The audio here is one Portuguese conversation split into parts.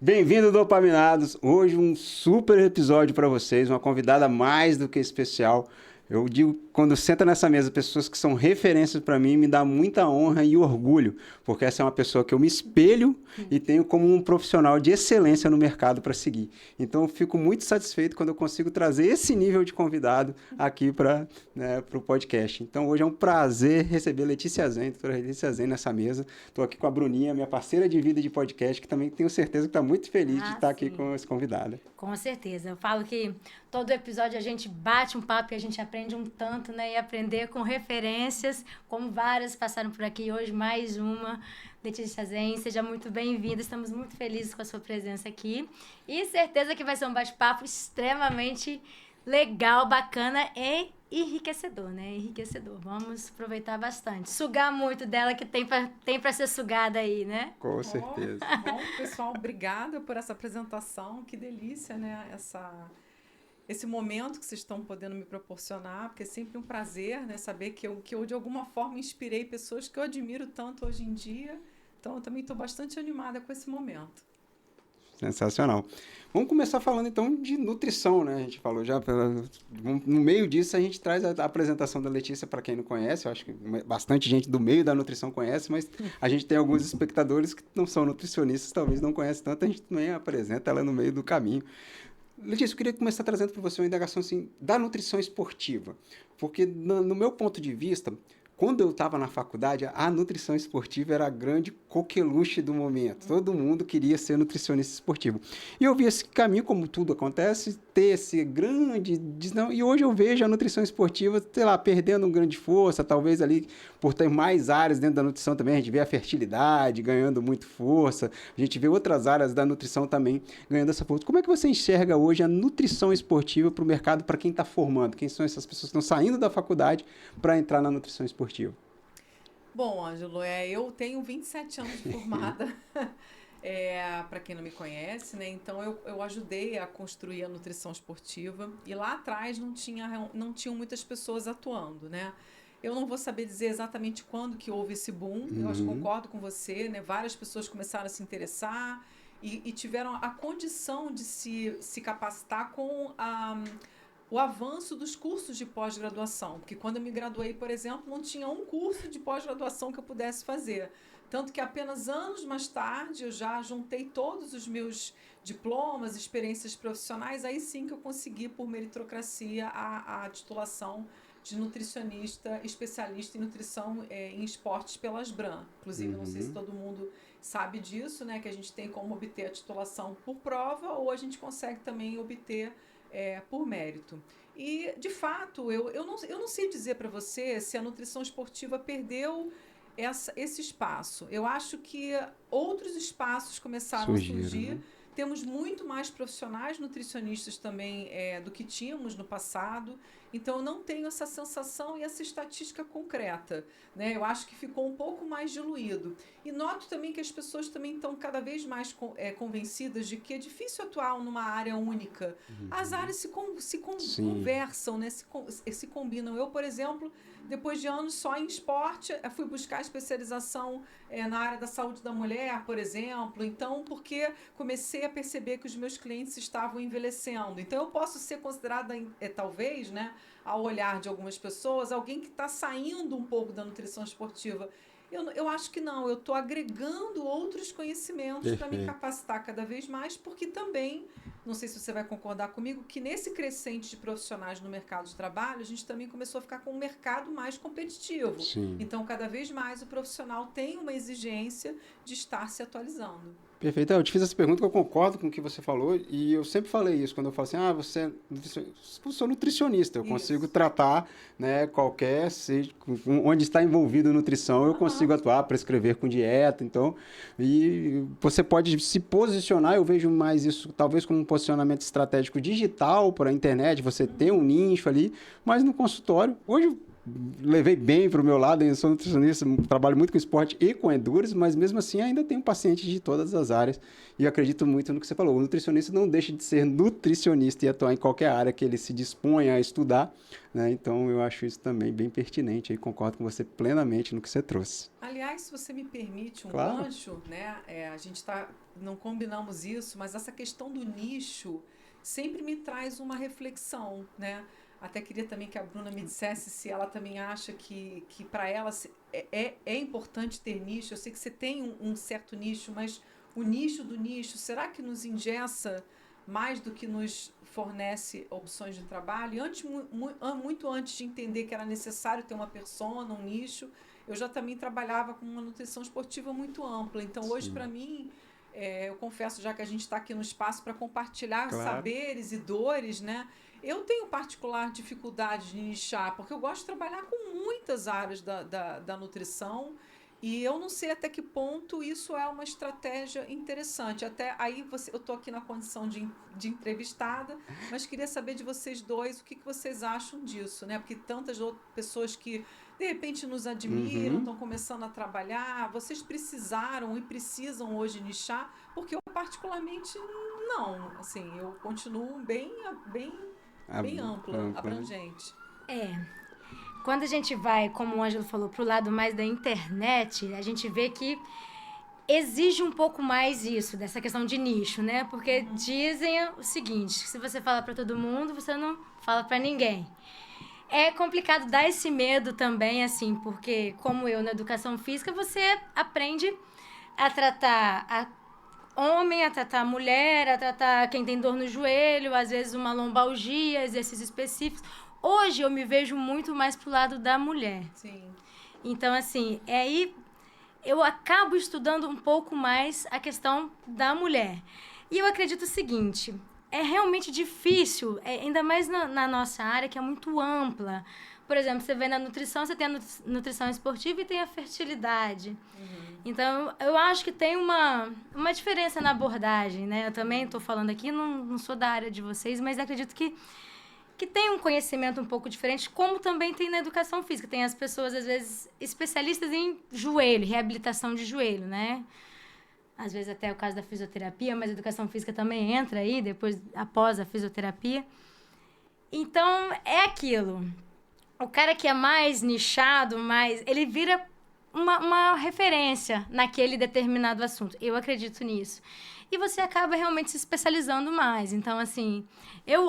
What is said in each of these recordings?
Bem-vindo, dopaminados! Hoje um super episódio para vocês, uma convidada mais do que especial. Eu digo, quando senta nessa mesa, pessoas que são referências para mim, me dá muita honra e orgulho, porque essa é uma pessoa que eu me espelho e tenho como um profissional de excelência no mercado para seguir. Então, eu fico muito satisfeito quando eu consigo trazer esse nível de convidado aqui para o podcast. Então, hoje é um prazer receber Letícia Zen, doutora Letícia Zen nessa mesa. Estou aqui com a Bruninha, minha parceira de vida de podcast, que também tenho certeza que está muito feliz de estar aqui com esse convidado. Com certeza. Eu falo que todo episódio a gente bate um papo e a gente aprende um tanto, né? E aprender com referências, como várias passaram por aqui. Hoje, mais uma. Letícia Zen, seja muito bem-vinda. Estamos muito felizes com a sua presença aqui. E certeza que vai ser um bate-papo extremamente legal, bacana e enriquecedor, né? Enriquecedor. Vamos aproveitar bastante. Sugar muito dela que tem pra ser sugada aí, né? Com certeza. Bom, pessoal, obrigada por essa apresentação. Que delícia, né? Esse momento que vocês estão podendo me proporcionar, porque é sempre um prazer, né? Saber que eu de alguma forma inspirei pessoas que eu admiro tanto hoje em dia. Então, eu também estou bastante animada com esse momento. Sensacional. Vamos começar falando então de nutrição, né? A gente falou já, no meio disso a gente traz a apresentação da Letícia para quem não conhece. Eu acho que bastante gente do meio da nutrição conhece, mas a gente tem alguns espectadores que não são nutricionistas, talvez não conhecem tanto, a gente também apresenta ela no meio do caminho. Letícia, eu queria começar trazendo para você uma indagação assim, da nutrição esportiva, porque no meu ponto de vista, quando eu estava na faculdade, a nutrição esportiva era a grande coqueluche do momento. Todo mundo queria ser nutricionista esportivo. E eu vi esse caminho, como tudo acontece, ter esse grande... E hoje eu vejo a nutrição esportiva, sei lá, perdendo um grande força, talvez ali por ter mais áreas dentro da nutrição também. A gente vê a fertilidade ganhando muito força, a gente vê outras áreas da nutrição também ganhando essa força. Como é que você enxerga hoje a nutrição esportiva para o mercado, para quem está formando? Quem são essas pessoas que estão saindo da faculdade para entrar na nutrição esportiva? Bom, Ângelo, eu tenho 27 anos de formada, para quem não me conhece, né? Então eu ajudei a construir a nutrição esportiva e lá atrás não tinham muitas pessoas atuando, né? Eu não vou saber dizer exatamente quando que houve esse boom, eu acho que concordo com você, né? Várias pessoas começaram a se interessar e tiveram a condição de se capacitar com o avanço dos cursos de pós-graduação, porque quando eu me graduei, por exemplo, não tinha um curso de pós-graduação que eu pudesse fazer. Tanto que apenas anos mais tarde eu já juntei todos os meus diplomas, experiências profissionais, aí sim que eu consegui, por meritocracia, a titulação de nutricionista especialista em nutrição em esportes pela Asbram. Inclusive, não sei se todo mundo sabe disso, né, que a gente tem como obter a titulação por prova ou a gente consegue também obter por mérito. E, de fato, eu não sei dizer para você se a nutrição esportiva perdeu esse espaço. Eu acho que outros espaços começaram a surgir. Né? Temos muito mais profissionais nutricionistas também do que tínhamos no passado. Então, eu não tenho essa sensação e essa estatística concreta. Né? Eu acho que ficou um pouco mais diluído. E noto também que as pessoas também estão cada vez mais convencidas de que é difícil atuar numa área única. As áreas se conversam, né? se combinam. Eu, por exemplo, depois de anos só em esporte, fui buscar especialização na área da saúde da mulher, por exemplo. Então, porque comecei a perceber que os meus clientes estavam envelhecendo. Então, eu posso ser considerada, talvez, né, ao olhar de algumas pessoas, alguém que está saindo um pouco da nutrição esportiva. Eu acho que não, eu estou agregando outros conhecimentos para me capacitar cada vez mais, porque também, não sei se você vai concordar comigo, que nesse crescente de profissionais no mercado de trabalho, a gente também começou a ficar com um mercado mais competitivo. Sim. Então, cada vez mais o profissional tem uma exigência de estar se atualizando. Perfeito. Eu te fiz essa pergunta que eu concordo com o que você falou e eu sempre falei isso, quando eu falo assim, eu sou nutricionista, eu consigo tratar, né, qualquer, seja, onde está envolvido nutrição, eu consigo atuar, prescrever com dieta, então, e você pode se posicionar, eu vejo mais isso talvez como um posicionamento estratégico digital para a internet, você ter um nicho ali, mas no consultório, hoje levei bem para o meu lado, eu sou nutricionista, trabalho muito com esporte e com endurance, mas mesmo assim ainda tenho pacientes de todas as áreas e eu acredito muito no que você falou. O nutricionista não deixa de ser nutricionista e atuar em qualquer área que ele se disponha a estudar, né? Então eu acho isso também bem pertinente e concordo com você plenamente no que você trouxe. Aliás, se você me permite um Claro. gancho, né? A gente não combinamos isso, mas essa questão do nicho sempre me traz uma reflexão, né? Até queria também que a Bruna me dissesse se ela também acha que para ela é importante ter nicho. Eu sei que você tem um certo nicho, mas o nicho do nicho, será que nos engessa mais do que nos fornece opções de trabalho? E muito antes de entender que era necessário ter uma persona, um nicho, eu já também trabalhava com uma nutrição esportiva muito ampla. Então, hoje, para mim, eu confesso, já que a gente está aqui no espaço para compartilhar saberes e dores, né? Eu tenho particular dificuldade de nichar, porque eu gosto de trabalhar com muitas áreas da nutrição e eu não sei até que ponto isso é uma estratégia interessante. Até aí eu estou aqui na condição de entrevistada, mas queria saber de vocês dois o que vocês acham disso, né? Porque tantas pessoas que de repente nos admiram, estão começando a trabalhar, vocês precisaram e precisam hoje nichar, porque eu particularmente não, assim, eu continuo bem ampla, abrangente. Quando a gente vai, como o Ângelo falou, pro lado mais da internet, a gente vê que exige um pouco mais isso, dessa questão de nicho, né? Porque dizem o seguinte, se você fala para todo mundo, você não fala para ninguém. É complicado dar esse medo também, assim, porque como eu na educação física, você aprende a tratar homem, a tratar a mulher, a tratar quem tem dor no joelho, às vezes uma lombalgia, exercícios específicos. Hoje eu me vejo muito mais pro lado da mulher. Sim. Então, assim, aí eu acabo estudando um pouco mais a questão da mulher. E eu acredito o seguinte, é realmente difícil, ainda mais na nossa área, que é muito ampla. Por exemplo, você vê na nutrição, você tem a nutrição esportiva e tem a fertilidade. Então, eu acho que tem uma diferença na abordagem, né? Eu também estou falando aqui, não sou da área de vocês, mas acredito que tem um conhecimento um pouco diferente, como também tem na educação física. Tem as pessoas, às vezes, especialistas em joelho, reabilitação de joelho, né? Às vezes até o caso da fisioterapia, mas a educação física também entra aí, depois, após a fisioterapia. Então, é aquilo. O cara que é mais nichado, ele vira uma referência naquele determinado assunto. Eu acredito nisso. E você acaba realmente se especializando mais. Então, assim, eu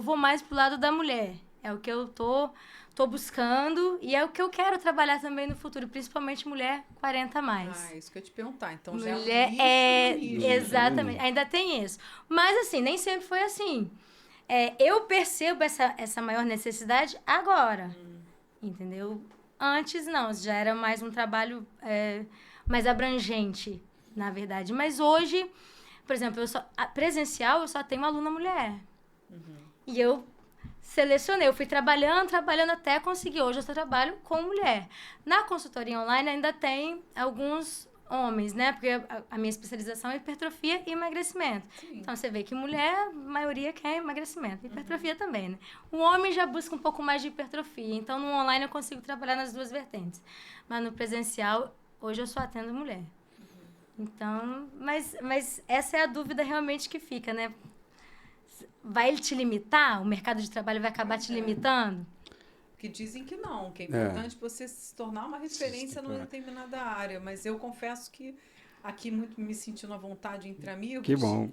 vou mais pro lado da mulher. É o que eu tô buscando e é o que eu quero trabalhar também no futuro, principalmente mulher 40 a mais. Isso que eu ia te perguntar. Então, mulher já é um nicho. Exatamente, ainda tem isso. Mas, assim, nem sempre foi assim. Eu percebo essa maior necessidade agora, entendeu? Antes, não, já era mais um trabalho mais abrangente, na verdade. Mas hoje, por exemplo, presencial, eu só tenho aluna mulher. E eu selecionei, eu fui trabalhando até conseguir. Hoje eu só trabalho com mulher. Na consultoria online ainda tem alguns homens, né? Porque a minha especialização é hipertrofia e emagrecimento. Sim. Então, você vê que mulher, a maioria quer emagrecimento. Hipertrofia também, né? O homem já busca um pouco mais de hipertrofia. Então, no online eu consigo trabalhar nas duas vertentes. Mas no presencial, hoje eu só atendo mulher. Então, mas essa é a dúvida realmente que fica, né? Vai ele te limitar? O mercado de trabalho vai acabar te limitando? Que dizem que não, que é importante você se tornar uma referência numa determinada área. Mas eu confesso que aqui muito me sentindo à vontade entre amigos. Que bom.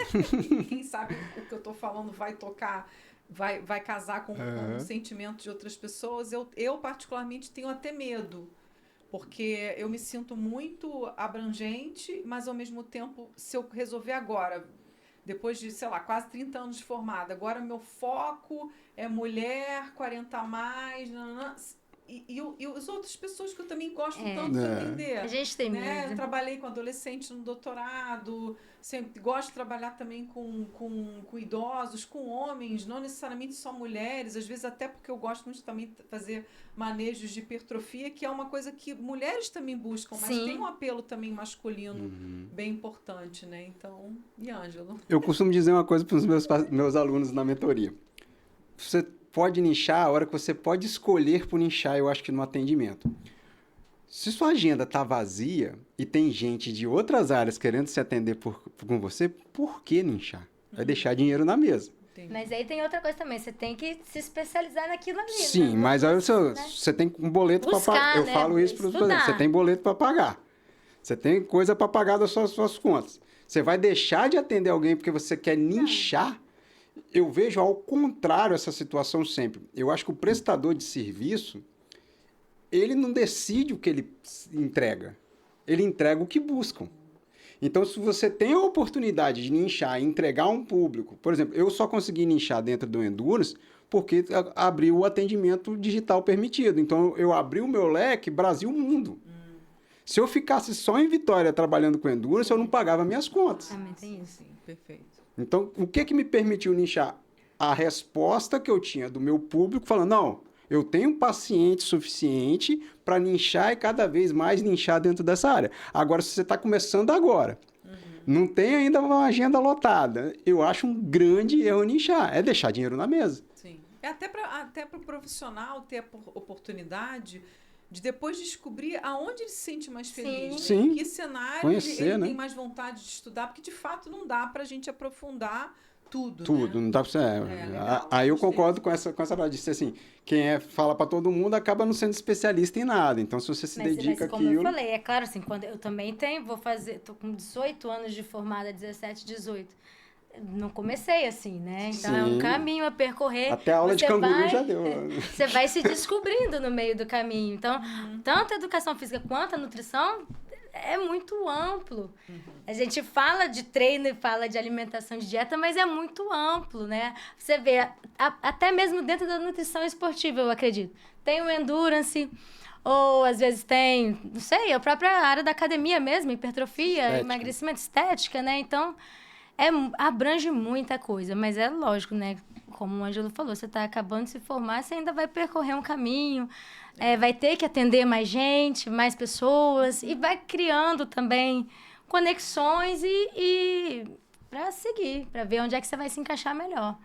Quem sabe o que eu estou falando vai tocar, vai casar com o sentimento de outras pessoas. Eu particularmente tenho até medo, porque eu me sinto muito abrangente, mas ao mesmo tempo, se eu resolver agora, depois de, sei lá, quase 30 anos de formada, agora meu foco é mulher, 40 a mais, e as outras pessoas que eu também gosto tanto de entender. A gente tem medo. Eu trabalhei com adolescente no doutorado, sempre gosto de trabalhar também com idosos, com homens, não necessariamente só mulheres, às vezes até porque eu gosto muito também de fazer manejos de hipertrofia, que é uma coisa que mulheres também buscam, mas tem um apelo também masculino bem importante, né? Então, e Ângelo? Eu costumo dizer uma coisa para os meus alunos na mentoria. Você pode nichar a hora que você pode escolher por nichar, eu acho que no atendimento. Se sua agenda está vazia e tem gente de outras áreas querendo se atender com você, por que nichar? Vai deixar dinheiro na mesa. Entendi. Mas aí tem outra coisa também, você tem que se especializar naquilo ali. Sim, né? mas aí Né? você tem um boleto para Buscar, pagar. Eu né? falo isso para os Estudar. você tem boleto para pagar. Você tem coisa para pagar das suas contas. Você vai deixar de atender alguém porque você quer nichar? Eu vejo ao contrário essa situação sempre. Eu acho que o prestador de serviço, ele não decide o que ele entrega. Ele entrega o que buscam. Então, se você tem a oportunidade de nichar e entregar a um público, por exemplo, eu só consegui nichar dentro do Endurance porque abriu o atendimento digital permitido. Então, eu abri o meu leque Brasil-Mundo. Se eu ficasse só em Vitória trabalhando com Endurance, eu não pagava minhas contas. Também tem isso. Sim, perfeito. Então, o que me permitiu nichar? A resposta que eu tinha do meu público falando, não, eu tenho paciente suficiente para nichar e cada vez mais nichar dentro dessa área. Agora, se você está começando agora, não tem ainda uma agenda lotada, eu acho um grande erro nichar, é deixar dinheiro na mesa. Sim. É até para o profissional ter a oportunidade de depois descobrir aonde ele se sente mais feliz. Sim. Em que cenário Conhecer, ele né? tem mais vontade de estudar, porque de fato não dá para a gente aprofundar tudo. Tudo, né? não dá pra você. Legal, Aí eu gostei. concordo com essa parada de ser assim, quem fala para todo mundo acaba não sendo especialista em nada. Então, se você se dedica Mas como àquilo. eu falei, é claro assim, quando eu também tô com 18 anos de formada, 17, 18. Não comecei assim, né? Então é um Sim. caminho a percorrer. Até a aula de Você canguru vai- já deu. Você vai se descobrindo no meio do caminho. Então, tanto a educação física quanto a nutrição é muito amplo. A gente fala de treino e fala de alimentação, de dieta, mas é muito amplo, né? Você vê, até mesmo dentro da nutrição esportiva, eu acredito. Tem o endurance, ou às vezes tem, não sei, a própria área da academia mesmo, hipertrofia, Estética. emagrecimento, estética, né? Então, abrange muita coisa, mas é lógico, né? Como o Ângelo falou, você está acabando de se formar, você ainda vai percorrer um caminho, vai ter que atender mais gente, mais pessoas, e vai criando também conexões e para seguir, para ver onde é que você vai se encaixar melhor.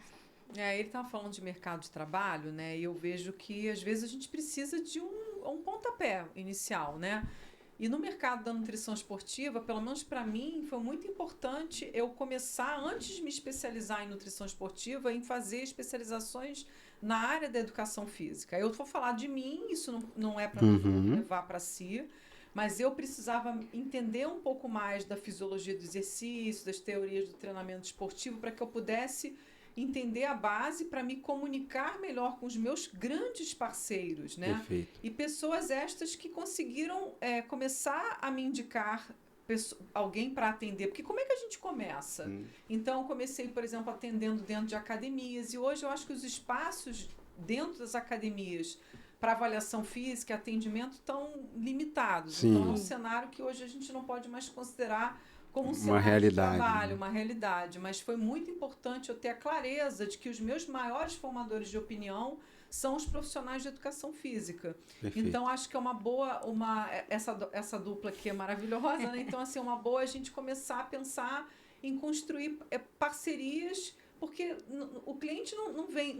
Ele estava falando de mercado de trabalho, né? E eu vejo que às vezes a gente precisa de um pontapé inicial, né? E no mercado da nutrição esportiva, pelo menos para mim, foi muito importante eu começar, antes de me especializar em nutrição esportiva, em fazer especializações na área da educação física. Eu vou falar de mim, isso não é para levar para si, mas eu precisava entender um pouco mais da fisiologia do exercício, das teorias do treinamento esportivo, para que eu pudesse entender a base para me comunicar melhor com os meus grandes parceiros, né? Perfeito. E pessoas estas que conseguiram começar a me indicar alguém para atender. Porque como é que a gente começa? Então, eu comecei, por exemplo, atendendo dentro de academias. E hoje eu acho que os espaços dentro das academias para avaliação física e atendimento estão limitados. Sim. Então, é um cenário que hoje a gente não pode mais considerar como um Uma cenário realidade, de trabalho, né? uma realidade. Mas foi muito importante eu ter a clareza de que os meus maiores formadores de opinião são os profissionais de educação física. Perfeito. Então, acho que é uma boa, essa dupla aqui é maravilhosa, né? Então, assim, é uma boa a gente começar a pensar em construir parcerias, porque o cliente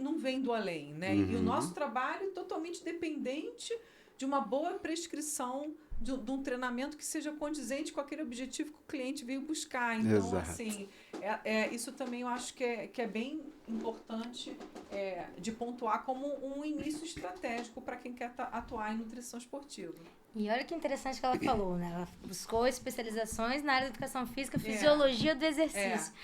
não vem do além, né? E o nosso trabalho é totalmente dependente de uma boa prescrição de um treinamento que seja condizente com aquele objetivo que o cliente veio buscar. Então, Exato. assim, isso também eu acho que é bem importante de pontuar como um início estratégico para quem quer atuar em nutrição esportiva. E olha que interessante que ela falou, né? Ela buscou especializações na área da educação física, fisiologia do exercício.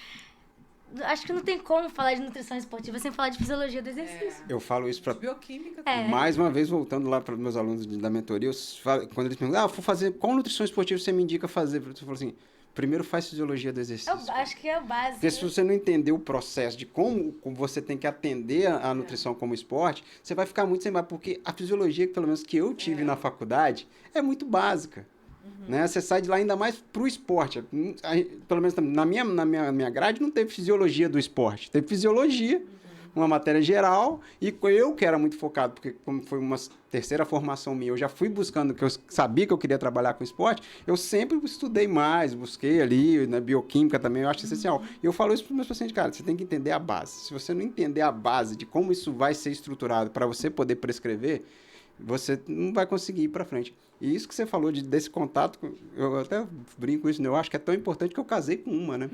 Acho que não tem como falar de nutrição esportiva sem falar de fisiologia do exercício. Eu falo isso para Bioquímica mais uma vez, voltando lá para os meus alunos da mentoria, quando eles perguntam, vou fazer, qual nutrição esportiva você me indica fazer? Eu falo assim, primeiro faz fisiologia do exercício. Eu acho que é o básico. Porque se você não entender o processo de como você tem que atender a nutrição como esporte, você vai ficar muito sem base, porque a fisiologia, pelo menos que eu tive na faculdade, é muito básica. Né? Você sai de lá ainda mais para o esporte. Pelo menos na minha grade não teve fisiologia do esporte, teve fisiologia, uma matéria geral, e eu que era muito focado, porque como foi uma terceira formação minha, eu já fui buscando, que eu sabia que eu queria trabalhar com esporte, eu sempre estudei mais, busquei ali, na bioquímica também, eu acho essencial. E eu falo isso para os meus pacientes, cara, você tem que entender a base. Se você não entender a base de como isso vai ser estruturado para você poder prescrever, você não vai conseguir ir para frente. E isso que você falou desse contato, eu até brinco isso, né? Eu acho que é tão importante que eu casei com uma, né?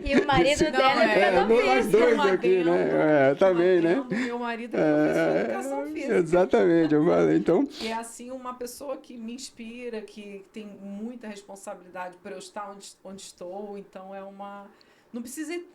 E o marido dela é educador nós físico. dois aqui, né? Também, né? Meu marido é professor de educação física. Exatamente, eu falei, então... E é assim uma pessoa que me inspira, que tem muita responsabilidade por eu estar onde estou, então é uma... Não precisa ir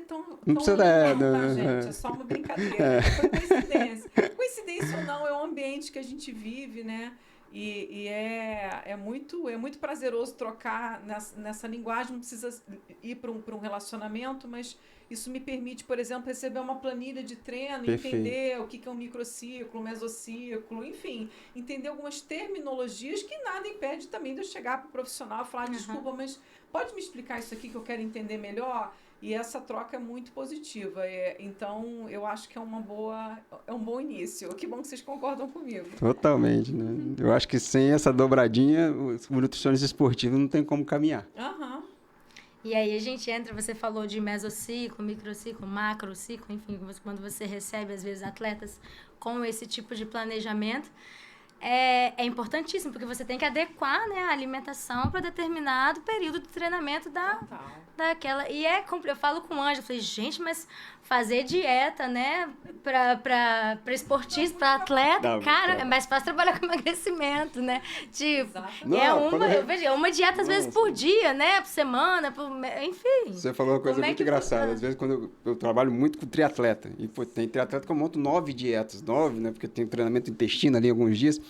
tão precisa, legal, tá, gente? É só uma brincadeira. Foi coincidência. Coincidência ou não, é um ambiente que a gente vive, né? E é muito prazeroso trocar nessa linguagem. Não precisa ir para um relacionamento, mas isso me permite, por exemplo, receber uma planilha de treino, Perfeito. entender o que é um microciclo, um mesociclo, enfim, entender algumas terminologias que nada impede também de eu chegar para o profissional e falar, desculpa, mas pode me explicar isso aqui que eu quero entender melhor? E essa troca é muito positiva. Então, eu acho que é um bom início. Que bom que vocês concordam comigo. Totalmente, né? Eu acho que sem essa dobradinha, o nutricionista esportivo não tem como caminhar. E aí a gente entra, você falou de mesociclo, microciclo, macrociclo, enfim, quando você recebe, às vezes, atletas com esse tipo de planejamento, é importantíssimo, porque você tem que adequar, né, a alimentação para determinado período de treinamento daquela. E eu falo com o Ângelo, eu falei, gente, mas fazer dieta, né, para esportista, para atleta, cara, é mais fácil trabalhar com emagrecimento, né? Tipo, eu vejo, uma dieta às vezes por dia, né, por semana, enfim. Você falou uma coisa muito engraçada. Às vezes, quando eu trabalho muito com triatleta, e pô, tem triatleta que eu monto 9 dietas, 9, né, porque tem treinamento intestino ali alguns dias.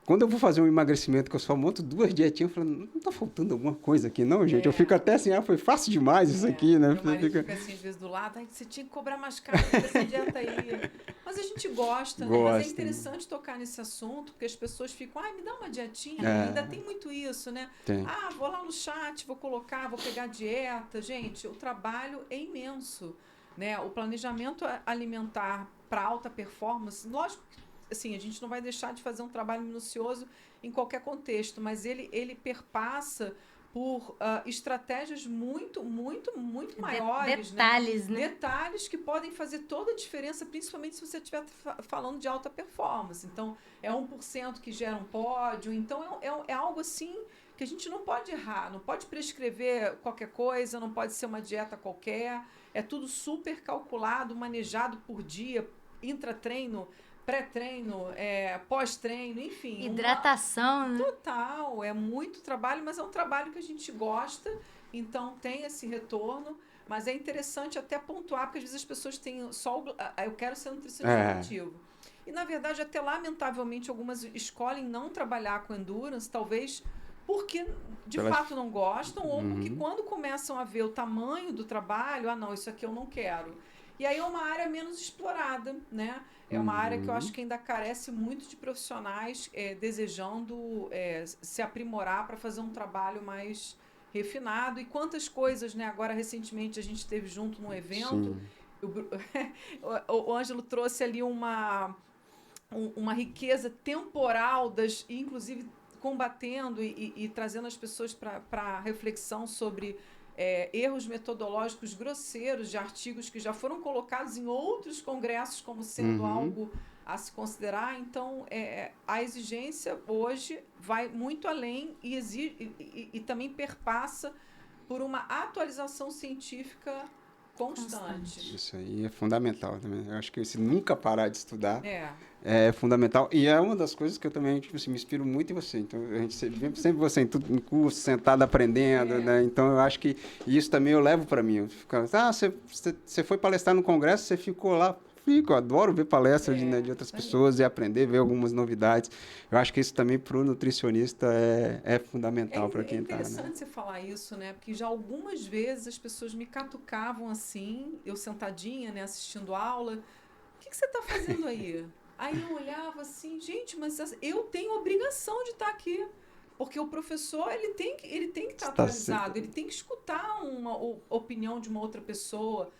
Quando eu vou fazer um emagrecimento que eu só monto 2 dietinhas, eu falo, não tá faltando alguma coisa aqui, não, gente? Eu fico até assim, foi fácil demais isso aqui, né? Meu marido fica assim, às vezes, do lado, você tinha que cobrar mais caro por essa dieta aí. Mas a gente gosta, né? Mas é interessante tocar nesse assunto, porque as pessoas ficam, me dá uma dietinha. Ainda tem muito isso, né? Tem. Vou lá no chat, vou pegar dieta. Gente, o trabalho é imenso, né? O planejamento alimentar para alta performance, lógico que assim, a gente não vai deixar de fazer um trabalho minucioso em qualquer contexto, mas ele perpassa por estratégias muito maiores. Detalhes, né? Detalhes que podem fazer toda a diferença, principalmente se você estiver falando de alta performance. Então, é 1% que gera um pódio. Então, é algo assim que a gente não pode errar, não pode prescrever qualquer coisa, não pode ser uma dieta qualquer. É tudo super calculado, manejado por dia, intratreino, pré-treino, pós-treino, enfim. Hidratação, né? Total, é muito trabalho, mas é um trabalho que a gente gosta, então tem esse retorno, mas é interessante até pontuar, porque às vezes as pessoas têm só eu quero ser nutricionista esportivo. E, na verdade, até lamentavelmente, algumas escolhem não trabalhar com endurance, talvez porque de fato não gostam, ou porque quando começam a ver o tamanho do trabalho, não, isso aqui eu não quero. E aí é uma área menos explorada, né? É uma área que eu acho que ainda carece muito de profissionais desejando se aprimorar para fazer um trabalho mais refinado. E quantas coisas, né? Agora, recentemente, a gente esteve junto num evento. O Ângelo trouxe ali uma riqueza temporal, inclusive combatendo e trazendo as pessoas para reflexão sobre erros metodológicos grosseiros de artigos que já foram colocados em outros congressos como sendo algo a se considerar. Então, a exigência hoje vai muito além e também perpassa por uma atualização científica constante. Isso aí é fundamental também. Eu acho que se nunca parar de estudar é fundamental. E é uma das coisas que eu também me inspiro muito em você. Então, a gente sempre você em curso, sentado aprendendo, né? Então, eu acho que isso também eu levo para mim. Eu fico, você foi palestrar no congresso, você ficou lá. Eu adoro ver palestras de outras pessoas e aprender, ver algumas novidades. Eu acho que isso também para o nutricionista é fundamental para quem está. É interessante você falar isso, né? Porque já algumas vezes as pessoas me catucavam assim, eu sentadinha, né, assistindo aula. O que você está fazendo aí? Aí eu olhava assim, gente, mas eu tenho obrigação de estar aqui. Porque o professor, ele tem que estar atualizado, ele tem que escutar uma opinião de uma outra pessoa.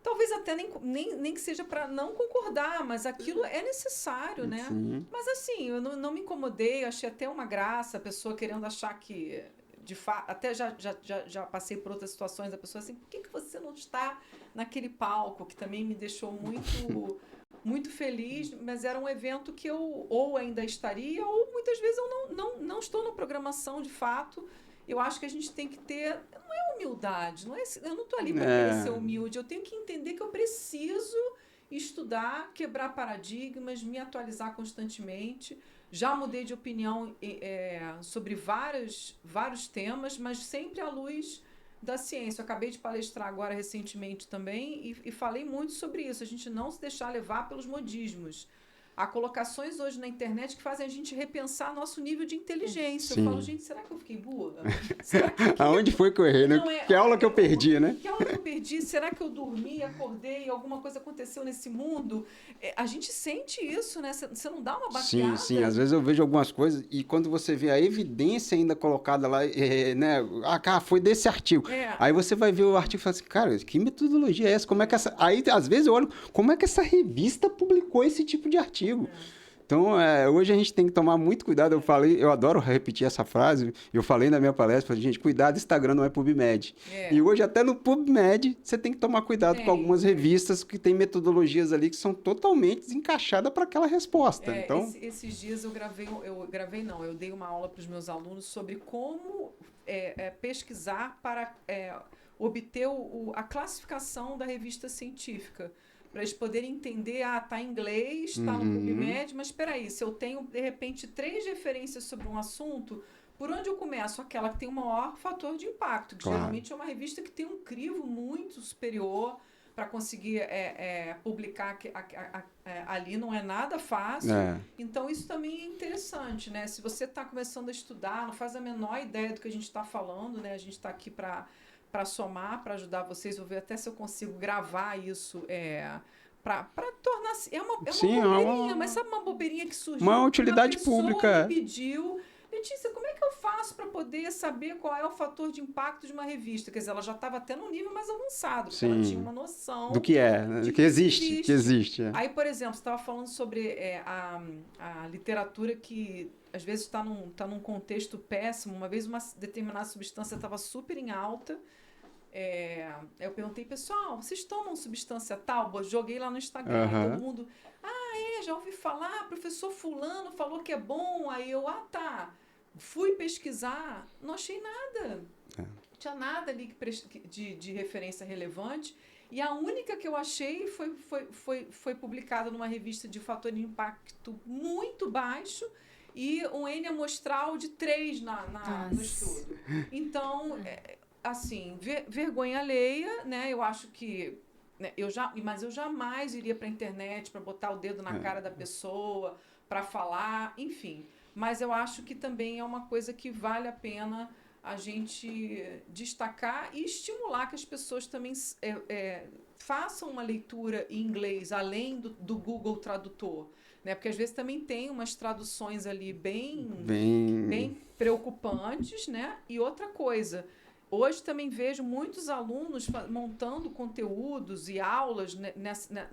Talvez até nem que seja para não concordar, mas aquilo é necessário, né? Sim. Mas assim, eu não me incomodei, achei até uma graça a pessoa querendo achar que, de fato, até já passei por outras situações, a pessoa assim, por que você não está naquele palco? Que também me deixou muito muito feliz, mas era um evento que eu ou ainda estaria, ou muitas vezes eu não estou na programação de fato. Eu acho que a gente tem que ter, não é humildade, eu não estou ali para querer ser humilde, eu tenho que entender que eu preciso estudar, quebrar paradigmas, me atualizar constantemente. Já mudei de opinião sobre vários temas, mas sempre à luz da ciência. Eu acabei de palestrar agora recentemente também e falei muito sobre isso, a gente não se deixar levar pelos modismos. Há colocações hoje na internet que fazem a gente repensar nosso nível de inteligência. Sim. Eu falo, gente, será que eu fiquei burra? Aonde foi que eu errei, né? Que aula que eu perdi, né? Que aula que eu perdi? Será que eu dormi, acordei, alguma coisa aconteceu nesse mundo? A gente sente isso, né? Você não dá uma bateada? Sim. Às vezes eu vejo algumas coisas e quando você vê a evidência ainda colocada lá, né? Cara, foi desse artigo. Aí você vai ver o artigo e fala assim, cara, que metodologia é essa? Como é que essa... Aí, às vezes, eu olho, como é que essa revista publicou esse tipo de artigo? Então, hoje a gente tem que tomar muito cuidado. Eu adoro repetir essa frase. Eu falei na minha palestra, falei, gente, cuidado, Instagram não é PubMed. E hoje, até no PubMed, você tem que tomar cuidado com algumas revistas que tem metodologias ali que são totalmente encaixadas para aquela resposta. Então... Esses dias eu dei uma aula para os meus alunos sobre como pesquisar para obter a classificação da revista científica. Para eles poderem entender, tá em inglês, tá no PubMed, mas espera aí, se eu tenho, de repente, 3 referências sobre um assunto, por onde eu começo? Aquela que tem o maior fator de impacto, que geralmente é uma revista que tem um crivo muito superior para conseguir publicar ali, não é nada fácil. Então, isso também é interessante, né? Se você está começando a estudar, não faz a menor ideia do que a gente está falando, né? A gente está aqui para somar, para ajudar vocês. Vou ver até se eu consigo gravar isso para tornar... É uma bobeirinha, mas sabe uma bobeirinha que surgiu? Uma utilidade pública. Uma pessoa me pediu, Letícia, como é que eu faço para poder saber qual é o fator de impacto de uma revista? Quer dizer, ela já estava até no nível mais avançado, porque ela tinha uma noção... Do que que existe. Aí, por exemplo, você estava falando sobre a literatura que às vezes está num contexto péssimo. Uma vez uma determinada substância estava super em alta. Eu perguntei, pessoal, vocês tomam substância tal? Joguei lá no Instagram, e todo mundo, já ouvi falar, professor fulano falou que é bom. Aí eu, tá, fui pesquisar, não achei nada. Não tinha nada ali de referência relevante. E a única que eu achei foi publicada numa revista de fator de impacto muito baixo e um N amostral de 3 no estudo. Então, assim, vergonha alheia, né? Eu acho que... Né, mas eu jamais iria para a internet para botar o dedo na cara da pessoa, para falar, enfim. Mas eu acho que também é uma coisa que vale a pena a gente destacar e estimular que as pessoas também façam uma leitura em inglês, além do Google Tradutor. Né? Porque às vezes também tem umas traduções ali bem preocupantes, né? E outra coisa... Hoje também vejo muitos alunos montando conteúdos e aulas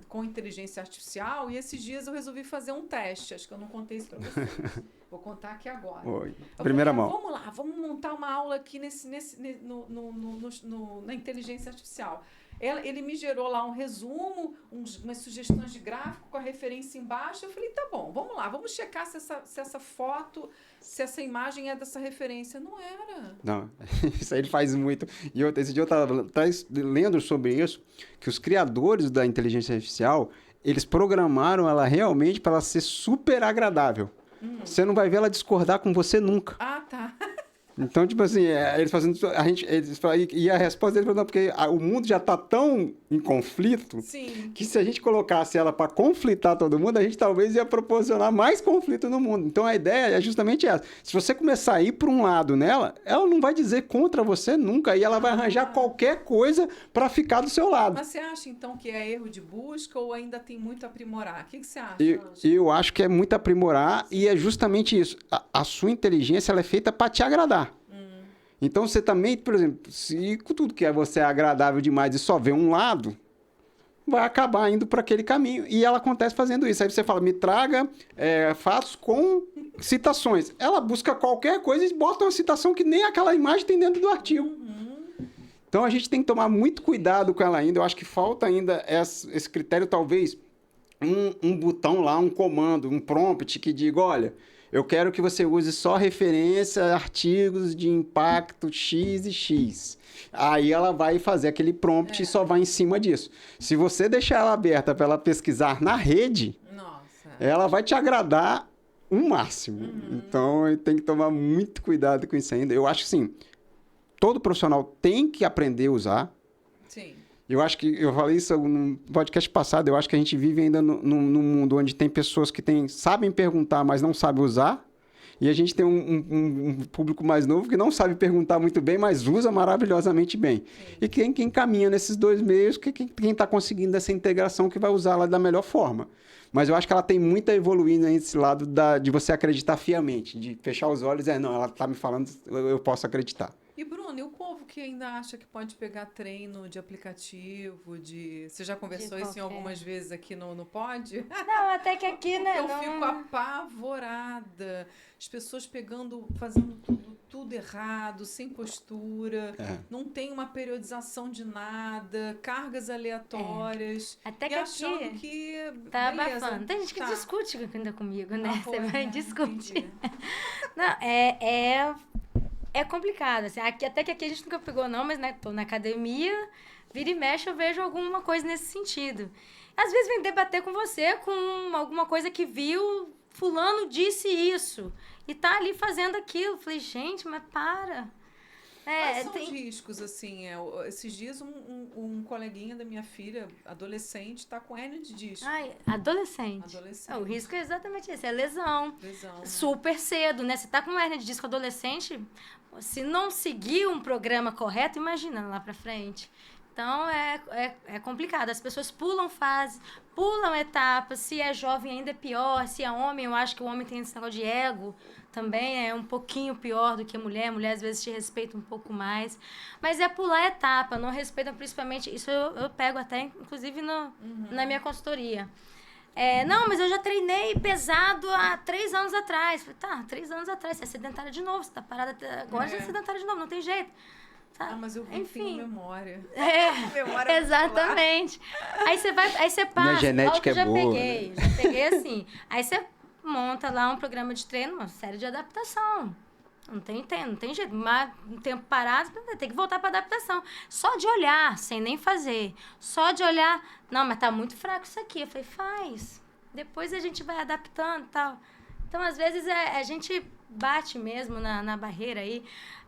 com inteligência artificial, e esses dias eu resolvi fazer um teste. Acho que eu não contei isso para vocês. Vou contar aqui agora. Primeira mão. Vamos lá, vamos montar uma aula aqui na inteligência artificial. Ele me gerou lá um resumo, umas sugestões de gráfico com a referência embaixo. Eu falei, tá bom, vamos lá, vamos checar se essa foto, se essa imagem é dessa referência. Não era. Não, isso aí ele faz muito. E esse dia eu estava lendo sobre isso, que os criadores da inteligência artificial, eles programaram ela realmente para ela ser super agradável. Você não vai ver ela discordar com você nunca. Ah, tá. Então, tipo assim, eles fazendo... E a resposta deles foi, não, porque o mundo já está tão em conflito. Sim. Que se a gente colocasse ela para conflitar todo mundo, a gente talvez ia proporcionar mais conflito no mundo. Então, a ideia é justamente essa. Se você começar a ir para um lado nela, ela não vai dizer contra você nunca, e ela vai arranjar qualquer coisa para ficar do seu lado. Mas você acha, então, que é erro de busca ou ainda tem muito a aprimorar? O que você acha? Eu acho que é muito aprimorar. Sim. E é justamente isso. A sua inteligência ela é feita para te agradar. Então, você também, por exemplo, se tudo que você é agradável demais e só vê um lado, vai acabar indo para aquele caminho. E ela acontece fazendo isso. Aí você fala, me traga fatos com citações. Ela busca qualquer coisa e bota uma citação que nem aquela imagem tem dentro do artigo. Então, a gente tem que tomar muito cuidado com ela ainda. Eu acho que falta ainda esse critério, talvez, um botão lá, um comando, um prompt que diga, olha, eu quero que você use só referência a artigos de impacto X e X. Aí ela vai fazer aquele prompt e só vai em cima disso. Se você deixar ela aberta para ela pesquisar na rede, Nossa. ela vai te agradar o máximo. Então, tem que tomar muito cuidado com isso ainda. Eu acho assim, todo profissional tem que aprender a usar. Sim. Eu acho que, eu falei isso no podcast passado, eu acho que a gente vive ainda num mundo onde tem pessoas que sabem perguntar, mas não sabem usar. E a gente tem um público mais novo que não sabe perguntar muito bem, mas usa maravilhosamente bem. Sim. E quem caminha nesses dois meios, quem está conseguindo essa integração que vai usar ela da melhor forma. Mas eu acho que ela tem muito a evoluir nesse lado de você acreditar fiamente, de fechar os olhos e não, ela está me falando, eu posso acreditar. E, Bruno, e o povo que ainda acha que pode pegar treino de aplicativo, de... Você já conversou isso em algumas vezes aqui no Pod? Não, até que aqui, né? Eu fico apavorada. As pessoas fazendo tudo errado, sem postura, não tem uma periodização de nada, cargas aleatórias. Até que e achando aqui que tá beleza, abafando. Tem gente que discute ainda comigo, né? Ah, Você vai né? discutir. Entendi. Não, é complicado, assim. Até que aqui a gente nunca pegou, não, mas, né, tô na academia, vira e mexe, eu vejo alguma coisa nesse sentido. Às vezes vem debater com você com alguma coisa que viu, fulano disse isso, e tá ali fazendo aquilo. Falei, gente, mas para. Quais são os riscos, assim? Esses dias um coleguinha da minha filha, adolescente, está com hérnia de disco. Ai, adolescente. O risco é exatamente esse, é lesão. Né? Super cedo, né? Você tá com hérnia de disco adolescente, se não seguir um programa correto, imagina lá pra frente. Então, é complicado. As pessoas pulam fases, pulam etapas. Se é jovem, ainda é pior. Se é homem, eu acho que o homem tem esse negócio de ego. Também é um pouquinho pior do que a mulher. A mulher, às vezes, te respeita um pouco mais. Mas é pular etapa. Não respeitam, principalmente... Isso eu pego até, inclusive, na minha consultoria. Não, mas eu já treinei pesado há 3 anos atrás. Falei, tá, 3 anos atrás. Você é sedentária de novo. Você tá parada agora, você é sedentária de novo. Não tem jeito. Ah, mas eu vi que tem memória. Memória exatamente. Aí você passa. Minha genética é boa. Já peguei assim. Aí você monta lá um programa de treino, uma série de adaptação. Não tem jeito. Mas um tempo parado, tem que voltar para adaptação. Só de olhar, sem nem fazer. Só de olhar. Não, mas tá muito fraco isso aqui. Eu falei, faz. Depois a gente vai adaptando e tal. Então, às vezes, a gente bate mesmo na barreira aí.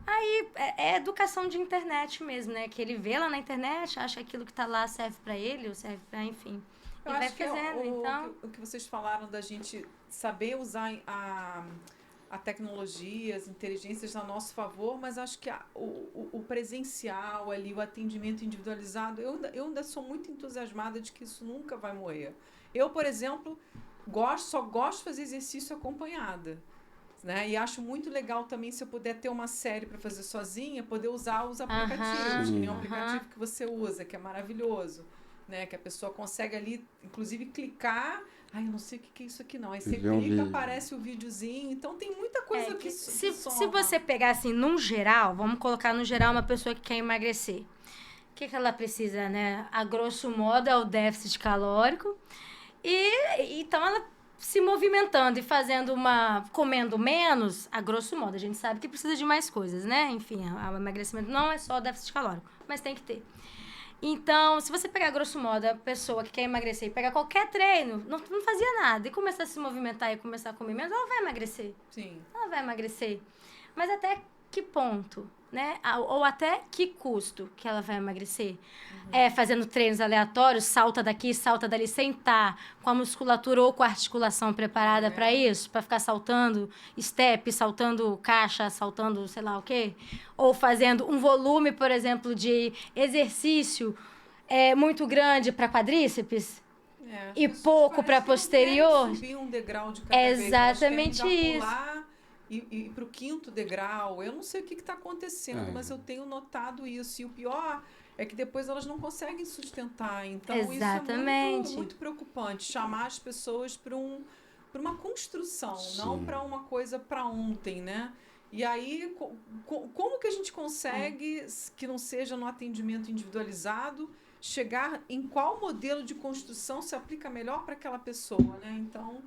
Aí é educação de internet mesmo, né? Que ele vê lá na internet, acha que aquilo que tá lá serve para ele, ou serve para, enfim. Eu e vai acho fazendo, que então... o que vocês falaram da gente saber usar a tecnologia, as inteligências a nosso favor, mas acho que o presencial ali, o atendimento individualizado, eu ainda sou muito entusiasmada de que isso nunca vai morrer. Eu, por exemplo, só gosto de fazer exercício acompanhada. Né? E acho muito legal também, se eu puder ter uma série para fazer sozinha, poder usar os aplicativos. Que nem o aplicativo que você usa, que é maravilhoso. Né? Que a pessoa consegue ali, inclusive, clicar. Ai, eu não sei o que é isso aqui, não. Aí você clica, aparece o videozinho. Então, tem muita coisa que se você pegar, assim, num geral, vamos colocar no geral uma pessoa que quer emagrecer. O que ela precisa, né? A grosso modo, é o déficit calórico. Então, ela se movimentando e comendo menos, a grosso modo, a gente sabe que precisa de mais coisas, né? Enfim, o emagrecimento não é só déficit calórico, mas tem que ter. Então, se você pegar, grosso modo, a pessoa que quer emagrecer e pegar qualquer treino, não fazia nada, e começar a se movimentar e começar a comer menos, ela vai emagrecer. Sim. Ela vai emagrecer. Mas até que ponto, né? Ou até que custo que ela vai emagrecer? Fazendo treinos aleatórios, salta daqui, salta dali, sem estar com a musculatura ou com a articulação preparada para isso, para ficar saltando step, saltando caixa, saltando sei lá o quê. Ou fazendo um volume, por exemplo, de exercício muito grande para quadríceps. E pouco para posterior. Subir um degrau de cada vez. Exatamente isso. E para o 5º degrau, eu não sei o que está acontecendo, mas eu tenho notado isso. E o pior é que depois elas não conseguem sustentar. Então, exatamente. Isso é muito preocupante. Chamar as pessoas para uma construção, não para uma coisa para ontem, né? E aí, como que a gente consegue, que não seja no atendimento individualizado, chegar em qual modelo de construção se aplica melhor para aquela pessoa, né? Então,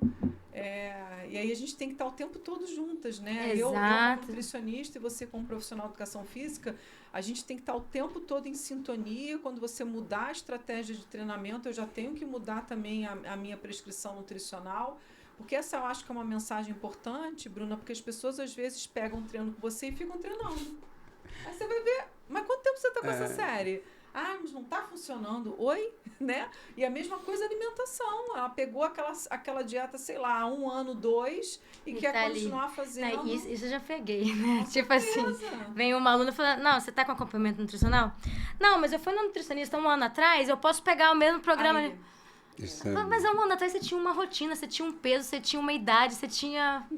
e aí a gente tem que estar o tempo todo juntas, né? Eu como nutricionista e você como profissional de educação física, a gente tem que estar o tempo todo em sintonia. Quando você mudar a estratégia de treinamento, eu já tenho que mudar também a minha prescrição nutricional, porque essa eu acho que é uma mensagem importante, Bruna, porque as pessoas às vezes pegam um treino com você e ficam treinando. Aí você vai ver, mas quanto tempo você está com essa série? Ah, mas não está funcionando. Oi? Né? E a mesma coisa a alimentação. Ela pegou aquela dieta, sei lá, 1 ano, 2, e quer tá continuar ali. fazendo. Isso eu já peguei, né? Com tipo certeza. assim, vem uma aluna falando, não, você tá com acompanhamento nutricional? Não, mas eu fui no nutricionista 1 ano atrás, eu posso pegar o mesmo programa. Aí, Mas há 1 ano atrás você tinha uma rotina, você tinha um peso, você tinha uma idade, você tinha...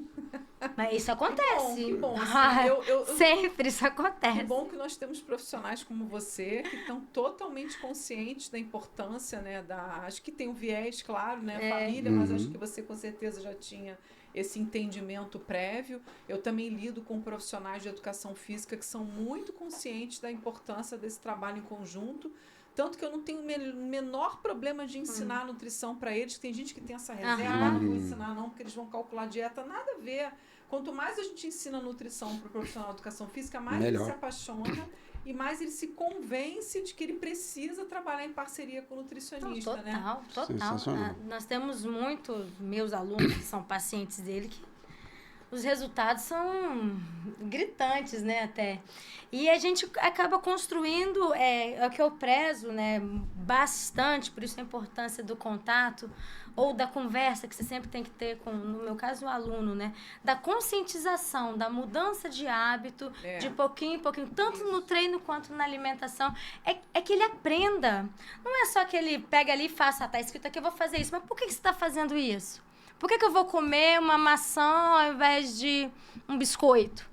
Mas isso acontece. Que bom. Assim, sempre isso acontece. Que bom que nós temos profissionais como você, que estão totalmente conscientes da importância, né? Acho que tem um viés, claro, né? Família, mas acho que você com certeza já tinha esse entendimento prévio. Eu também lido com profissionais de educação física que são muito conscientes da importância desse trabalho em conjunto. Tanto que eu não tenho o menor problema de ensinar nutrição para eles. Tem gente que tem essa reserva, não vou ensinar não, porque eles vão calcular dieta. Nada a ver. Quanto mais a gente ensina nutrição para o profissional de educação física, mais ele se apaixona e mais ele se convence de que ele precisa trabalhar em parceria com o nutricionista, Total. Nós temos meus alunos que são pacientes dele, que os resultados são gritantes, né, até. E a gente acaba construindo, é o que eu prezo, né, bastante, por isso a importância do contato ou da conversa que você sempre tem que ter com, no meu caso, o aluno, né, da conscientização, da mudança de hábito, de pouquinho em pouquinho, tanto no treino quanto na alimentação, é que ele aprenda. Não é só que ele pega ali e faça, tá escrito aqui, eu vou fazer isso, mas por que você está fazendo isso? Por que eu vou comer uma maçã ao invés de um biscoito?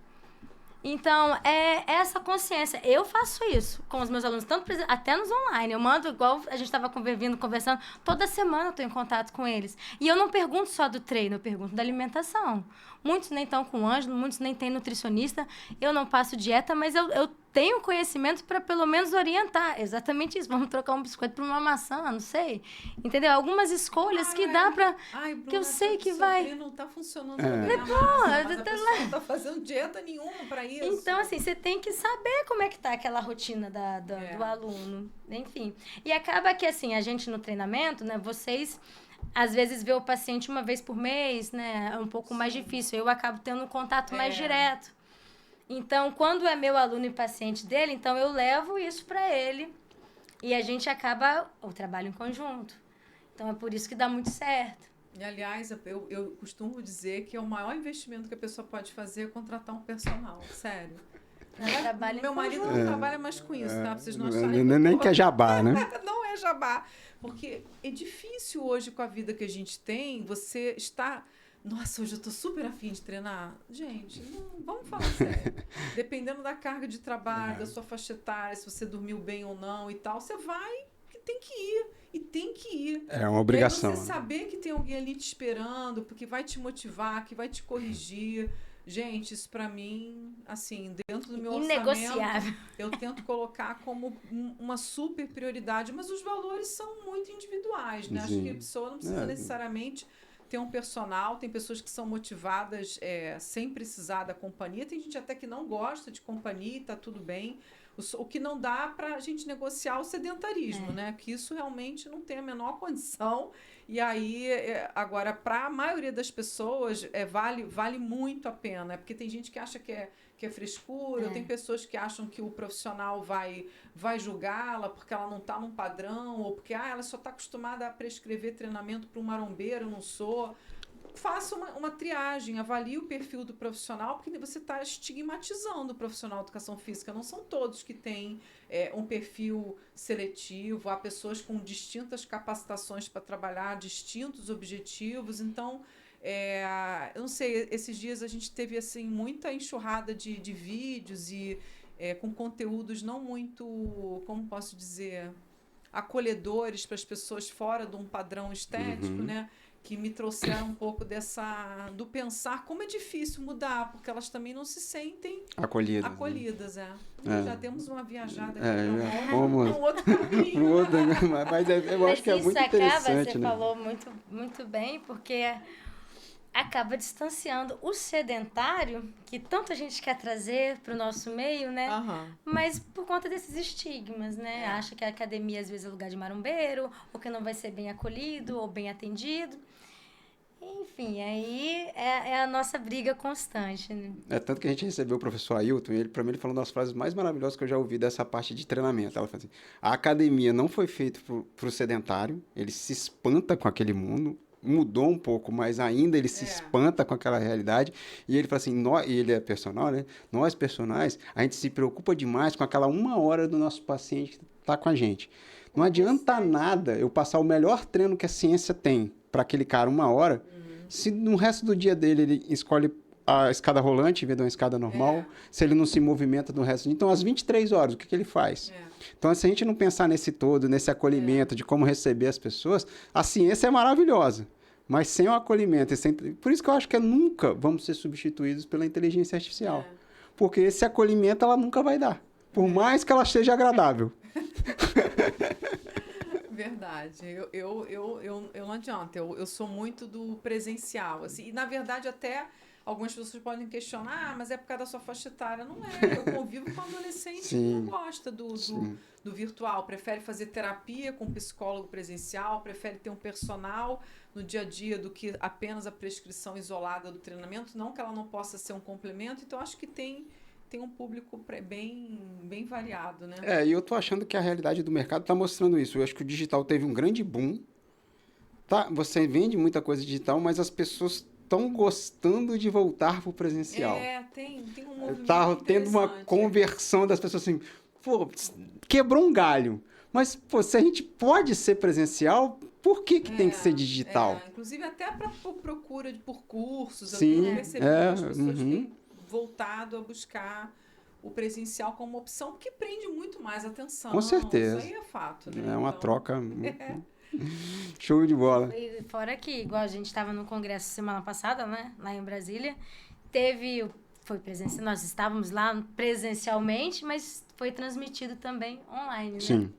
Então, é essa consciência. Eu faço isso com os meus alunos, tanto até nos online. Eu mando, igual a gente estava conversando, toda semana eu estou em contato com eles. E eu não pergunto só do treino, eu pergunto da alimentação. Muitos nem estão com Ângelo, muitos nem têm nutricionista. Eu não passo dieta, mas eu tenho conhecimento para pelo menos orientar. Exatamente isso. Vamos trocar um biscoito por uma maçã, não sei. Entendeu? Algumas escolhas que dá para... que eu sei que vai... não está funcionando. Mas a pessoa não está fazendo dieta nenhuma para isso. Então, assim, você tem que saber como é que tá aquela rotina do aluno. Enfim. E acaba que, assim, a gente no treinamento, né, vocês... Às vezes vê o paciente uma vez por mês, né? É um pouco mais difícil. Eu acabo tendo um contato mais direto. Então, quando é meu aluno e paciente dele, então eu levo isso para ele e a gente acaba o trabalho em conjunto. Então, é por isso que dá muito certo. E, aliás, eu costumo dizer que é o maior investimento que a pessoa pode fazer é contratar um personal. Sério. Meu marido não trabalha mais com isso, tá? Pra vocês não acharem. Nem que é jabá, né? Não é jabá. Porque é difícil hoje, com a vida que a gente tem, você está... Nossa, hoje eu tô super afim de treinar. Gente, vamos falar sério. Dependendo da carga de trabalho, da sua faixa etária, se você dormiu bem ou não e tal, você vai e tem que ir. E tem que ir. É uma obrigação. E aí você saber que tem alguém ali te esperando, porque vai te motivar, que vai te corrigir. Gente, isso pra mim, assim, dentro do meu orçamento, eu tento colocar como uma super prioridade, mas os valores são muito individuais, né? Sim. Acho que a pessoa não precisa necessariamente ter um personal, tem pessoas que são motivadas sem precisar da companhia, tem gente até que não gosta de companhia e tá tudo bem. O que não dá pra gente negociar o sedentarismo, né? Que isso realmente não tem a menor condição. E aí, agora, para a maioria das pessoas, vale muito a pena. Porque tem gente que acha que é frescura, tem pessoas que acham que o profissional vai julgá-la porque ela não está num padrão, ou porque ela só está acostumada a prescrever treinamento para um marombeiro, eu não sou. Faça uma triagem, avalie o perfil do profissional, porque você está estigmatizando o profissional de educação física. Não são todos que têm um perfil seletivo, há pessoas com distintas capacitações para trabalhar, distintos objetivos. Então, eu não sei, esses dias a gente teve assim, muita enxurrada de vídeos e com conteúdos não muito, como posso dizer, acolhedores para as pessoas fora de um padrão estético, né? que me trouxeram um pouco do pensar como é difícil mudar, porque elas também não se sentem acolhidas. Já temos uma viajada aqui para um outro caminho. Mas eu acho que é muito interessante. Você falou muito, muito bem, porque acaba distanciando o sedentário, que tanta gente quer trazer para o nosso meio, né? Mas por conta desses estigmas, né? Acha que a academia às vezes é lugar de marombeiro, ou que não vai ser bem acolhido ou bem atendido. Enfim, aí é a nossa briga constante, né? É tanto que a gente recebeu o professor Ailton, e para mim ele falou uma das frases mais maravilhosas que eu já ouvi dessa parte de treinamento. Ela falou assim, a academia não foi feita para o sedentário, ele se espanta com aquele mundo, mudou um pouco, mas ainda ele se espanta com aquela realidade. E ele fala assim, e ele é personal, né? Nós, personagens, a gente se preocupa demais com aquela 1 hora do nosso paciente que está com a gente. Não adianta nada eu passar o melhor treino que a ciência tem para aquele cara 1 hora, se no resto do dia dele ele escolhe a escada rolante em vez de uma escada normal, se ele não se movimenta no resto do dia. Então, às 23 horas, o que ele faz? Então, se a gente não pensar nesse todo, nesse acolhimento, de como receber as pessoas, a ciência é maravilhosa. Mas sem o acolhimento, por isso que eu acho que nunca vamos ser substituídos pela inteligência artificial. Porque esse acolhimento ela nunca vai dar. Por mais que ela seja agradável. Verdade. Eu não adianta. Eu sou muito do presencial. Assim, e, na verdade, até algumas pessoas podem questionar, mas é por causa da sua faixa etária. Não é. Eu convivo com adolescente que não gosta do virtual. Prefere fazer terapia com psicólogo presencial, prefere ter um personal no dia a dia do que apenas a prescrição isolada do treinamento. Não que ela não possa ser um complemento. Então, acho que tem um público bem variado, né? E eu tô achando que a realidade do mercado está mostrando isso. Eu acho que o digital teve um grande boom. Tá? Você vende muita coisa digital, mas as pessoas estão gostando de voltar para o presencial. Tem um movimento tá tendo uma conversão das pessoas assim, pô, quebrou um galho. Mas, pô, se a gente pode ser presencial, por que tem que ser digital? Inclusive até para procura por cursos. Sim, eu percebi que as pessoas têm voltado a buscar o presencial como opção, porque prende muito mais atenção. Com certeza. Isso aí é fato, né? É uma troca show de bola. E fora que, igual a gente estava no congresso semana passada, né? Lá em Brasília, foi presencial, nós estávamos lá presencialmente, mas foi transmitido também online, né? Sim.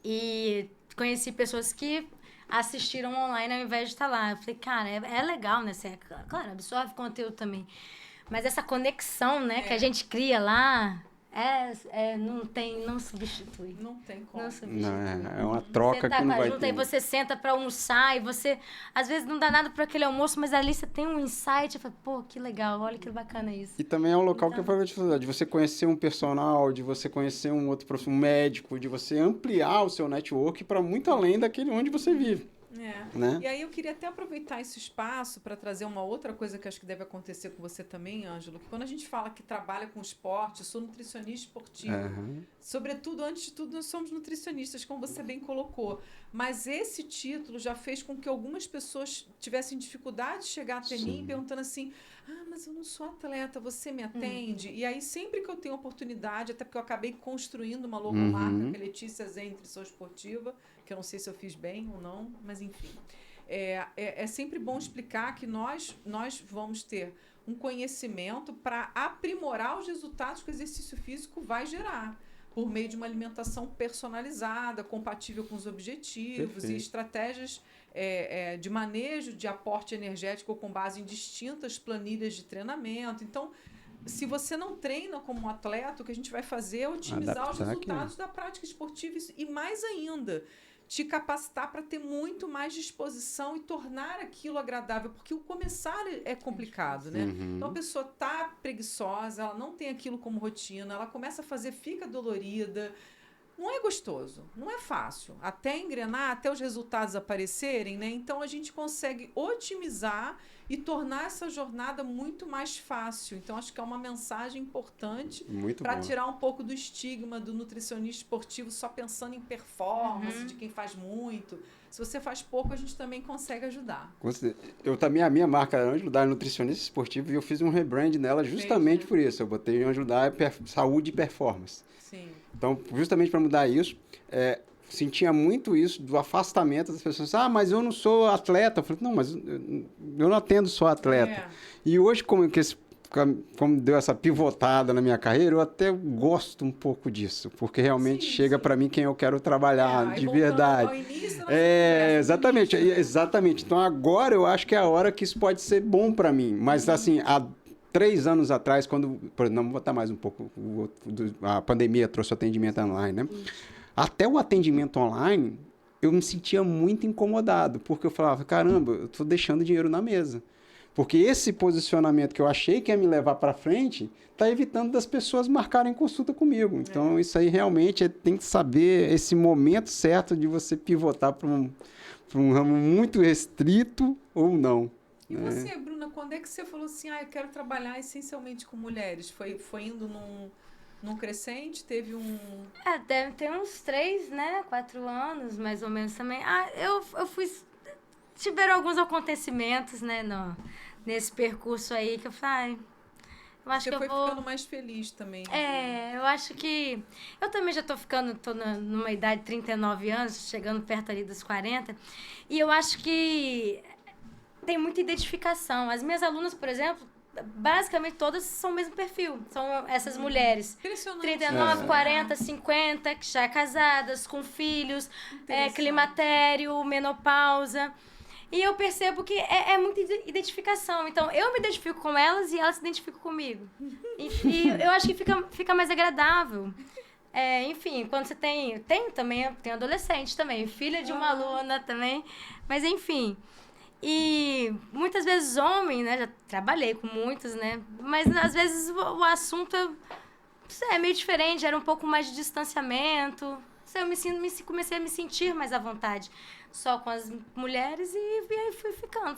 E conheci pessoas que assistiram online ao invés de estar lá. Eu falei, cara, é legal, né? Você, claro, absorve conteúdo também. Mas essa conexão, né, que a gente cria lá, não substitui. Não tem como. Não substitui. Não, é uma troca que não vai ter. Aí você senta para almoçar e você, às vezes, não dá nada para aquele almoço, mas ali você tem um insight. Fala, pô, que legal, olha que bacana isso. E também é um local que foi de você conhecer um personal, de você conhecer um outro profissional, um médico, de você ampliar o seu network para muito além daquele onde você vive. Né? E aí eu queria até aproveitar esse espaço para trazer uma outra coisa que acho que deve acontecer com você também, Ângelo, que quando a gente fala que trabalha com esporte, eu sou nutricionista esportivo, sobretudo, antes de tudo, nós somos nutricionistas, como você bem colocou, mas esse título já fez com que algumas pessoas tivessem dificuldade de chegar até mim perguntando assim, mas eu não sou atleta, você me atende? E aí sempre que eu tenho oportunidade, até porque eu acabei construindo uma logomarca, que é Letícia Zen, Nutrição Esportiva, que eu não sei se eu fiz bem ou não, mas enfim. É sempre bom explicar que nós vamos ter um conhecimento para aprimorar os resultados que o exercício físico vai gerar, por meio de uma alimentação personalizada, compatível com os objetivos e estratégias de manejo de aporte energético com base em distintas planilhas de treinamento. Então, se você não treina como um atleta, o que a gente vai fazer é otimizar os resultados da prática esportiva e mais ainda, te capacitar para ter muito mais disposição e tornar aquilo agradável, porque o começar é complicado, né? Então a pessoa tá preguiçosa, ela não tem aquilo como rotina, ela começa a fazer, fica dolorida, não é gostoso, não é fácil, até engrenar, até os resultados aparecerem, né? Então a gente consegue otimizar e tornar essa jornada muito mais fácil. Então acho que é uma mensagem importante para tirar um pouco do estigma do nutricionista esportivo só pensando em performance, de quem faz muito. Se você faz pouco, a gente também consegue ajudar. Eu também, a minha marca Ângelo Dai Nutricionista Esportivo, e eu fiz um rebrand nela justamente por isso. Eu botei Ângelo Dai Saúde e Performance. Sim. Então, justamente para mudar isso, sentia muito isso, do afastamento das pessoas. Ah, mas eu não sou atleta. Eu falei, não, mas eu não atendo só atleta. É. E hoje, como deu essa pivotada na minha carreira, eu até gosto um pouco disso, porque realmente Sim, chega sim. para mim quem eu quero trabalhar Aí de voltando verdade. ao início da nossa É, conversa, exatamente, do início, né? exatamente. Então agora eu acho que é a hora que isso pode ser bom para mim. Mas assim, há 3 anos atrás, quando, não vou botar mais um pouco, a pandemia trouxe o atendimento online, né? Até o atendimento online, eu me sentia muito incomodado, porque eu falava, caramba, eu tô deixando dinheiro na mesa. Porque esse posicionamento que eu achei que ia me levar para frente, está evitando das pessoas marcarem consulta comigo. Então, isso aí realmente tem que saber esse momento certo de você pivotar para um ramo muito restrito ou não. E você, Bruna, quando é que você falou assim, eu quero trabalhar essencialmente com mulheres? Foi indo num crescente? Teve um... Deve ter uns 3, né? 4 anos, mais ou menos também. Eu fui... Tiveram alguns acontecimentos, né, nesse percurso aí, que eu falei, eu acho Você que eu foi vou... ficando mais feliz também. eu acho que... Eu também já tô numa idade de 39 anos, chegando perto ali dos 40, e eu acho que tem muita identificação. As minhas alunas, por exemplo, basicamente todas são o mesmo perfil. São essas mulheres. Impressionante. 39, 40, 50, que já é casadas, com filhos, Interessante. climatério, menopausa. E eu percebo que é muita identificação. Então, eu me identifico com elas e elas se identificam comigo. E eu acho que fica mais agradável. Enfim, quando você tem adolescente também, filha de uma aluna também. Mas, enfim... E muitas vezes homem, né? Já trabalhei com muitos, né? Mas às vezes o assunto é meio diferente, era um pouco mais de distanciamento. Eu comecei a me sentir mais à vontade só com as mulheres e aí fui ficando.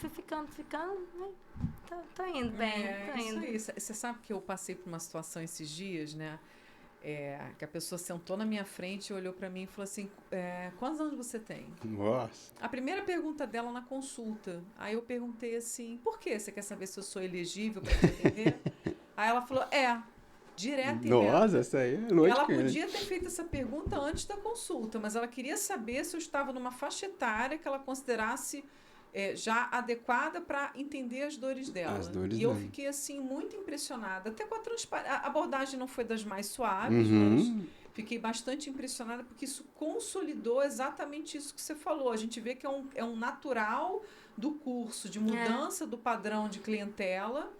Tô indo bem, tô indo. Isso aí. Você sabe que eu passei por uma situação esses dias, né? Que a pessoa sentou na minha frente, olhou para mim e falou assim, quantos anos você tem? Nossa. A primeira pergunta dela na consulta. Aí eu perguntei assim, por quê? Você quer saber se eu sou elegível para te atender? Aí ela falou, direto e reto. Nossa, essa aí é lógico. Ela podia ter feito essa pergunta antes da consulta, mas ela queria saber se eu estava numa faixa etária que ela considerasse já adequada para entender as dores dela. As dores eu dela. fiquei assim muito impressionada, até com a abordagem não foi das mais suaves, mas fiquei bastante impressionada porque isso consolidou exatamente isso que você falou. A gente vê que é um natural do curso, de mudança do padrão de clientela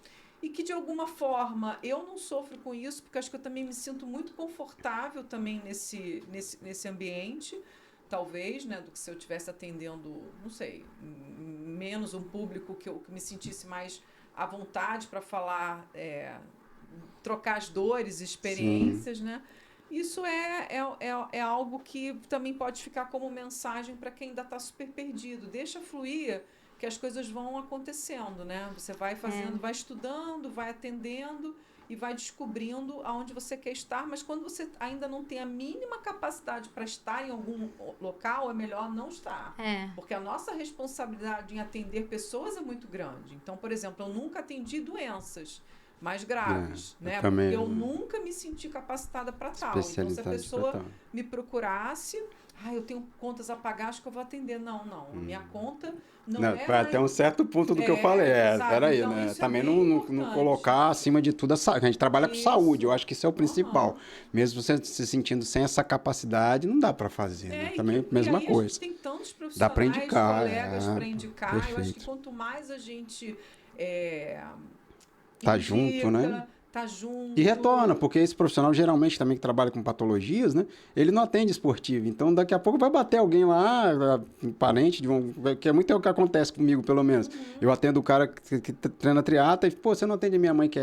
e que de alguma forma eu não sofro com isso, porque acho que eu também me sinto muito confortável também nesse ambiente, talvez, né, do que se eu estivesse atendendo, não sei, menos um público que eu me sentisse mais à vontade para falar, trocar as dores, experiências, né? Isso é algo que também pode ficar como mensagem para quem ainda está super perdido. Deixa fluir, que as coisas vão acontecendo, né? Você vai fazendo, vai estudando, vai atendendo e vai descobrindo aonde você quer estar, mas quando você ainda não tem a mínima capacidade para estar em algum local, é melhor não estar. Porque a nossa responsabilidade em atender pessoas é muito grande. Então, por exemplo, eu nunca atendi doenças mais graves, né? Porque eu nunca me senti capacitada para tal. Então, se a pessoa me procurasse, eu tenho contas a pagar, acho que eu vou atender. Não. A minha conta não é... Vai até um certo ponto do que eu falei. Peraí, então, né? Também não colocar acima de tudo a saúde. A gente trabalha com saúde, eu acho que isso é o principal. Mesmo você se sentindo sem essa capacidade, não dá para fazer. Né? Também mesma coisa. A gente tem tantos profissionais, dá para indicar, colegas para indicar. Perfeito. Eu acho que quanto mais a gente... tá junto, né? Tá junto. E retorna, porque esse profissional geralmente também que trabalha com patologias, né? Ele não atende esportivo. Então, daqui a pouco vai bater alguém lá, um parente, que é muito o que acontece comigo, pelo menos. Eu atendo o cara que treina triatlo e, você não atende minha mãe que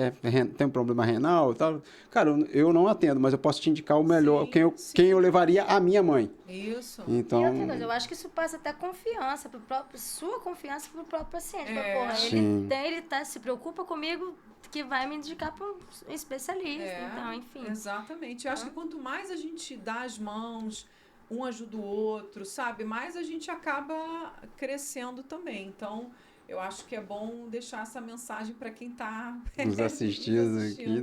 tem um problema renal e tal. Cara, eu não atendo, mas eu posso te indicar o melhor, quem eu levaria a minha mãe. Isso. Então, e outra coisa, eu acho que isso passa até confiança, sua confiança pro próprio paciente. Ele se preocupa comigo, que vai me indicar para um especialista. Então, enfim. Exatamente. Eu acho que quanto mais a gente dá as mãos, um ajuda o outro, sabe? Mais a gente acaba crescendo também. Então, eu acho que é bom deixar essa mensagem para quem está nos assistindo aqui.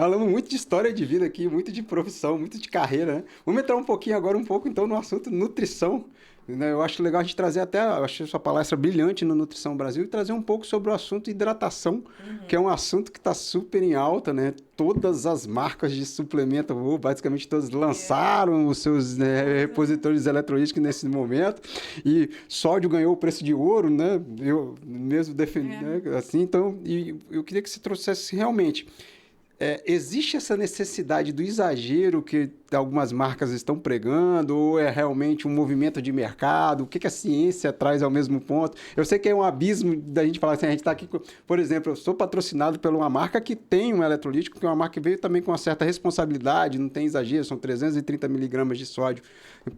Falamos muito de história de vida aqui, muito de profissão, muito de carreira, né? Vamos entrar um pouquinho agora, então, no assunto nutrição. Né? Eu acho legal a gente trazer eu achei sua palestra brilhante no Nutrição Brasil, e trazer um pouco sobre o assunto hidratação, que é um assunto que está super em alta, né? Todas as marcas de suplemento, basicamente todas lançaram os seus repositórios eletrolíticos nesse momento, e sódio ganhou o preço de ouro, né? Eu mesmo defendi, né? Assim, então, e eu queria que você trouxesse realmente... existe essa necessidade do exagero que algumas marcas estão pregando, ou é realmente um movimento de mercado? O que a ciência traz ao mesmo ponto? Eu sei que é um abismo da gente falar assim, a gente está aqui, por exemplo, eu sou patrocinado por uma marca que tem um eletrolítico, que é uma marca que veio também com uma certa responsabilidade, não tem exagero, são 330 miligramas de sódio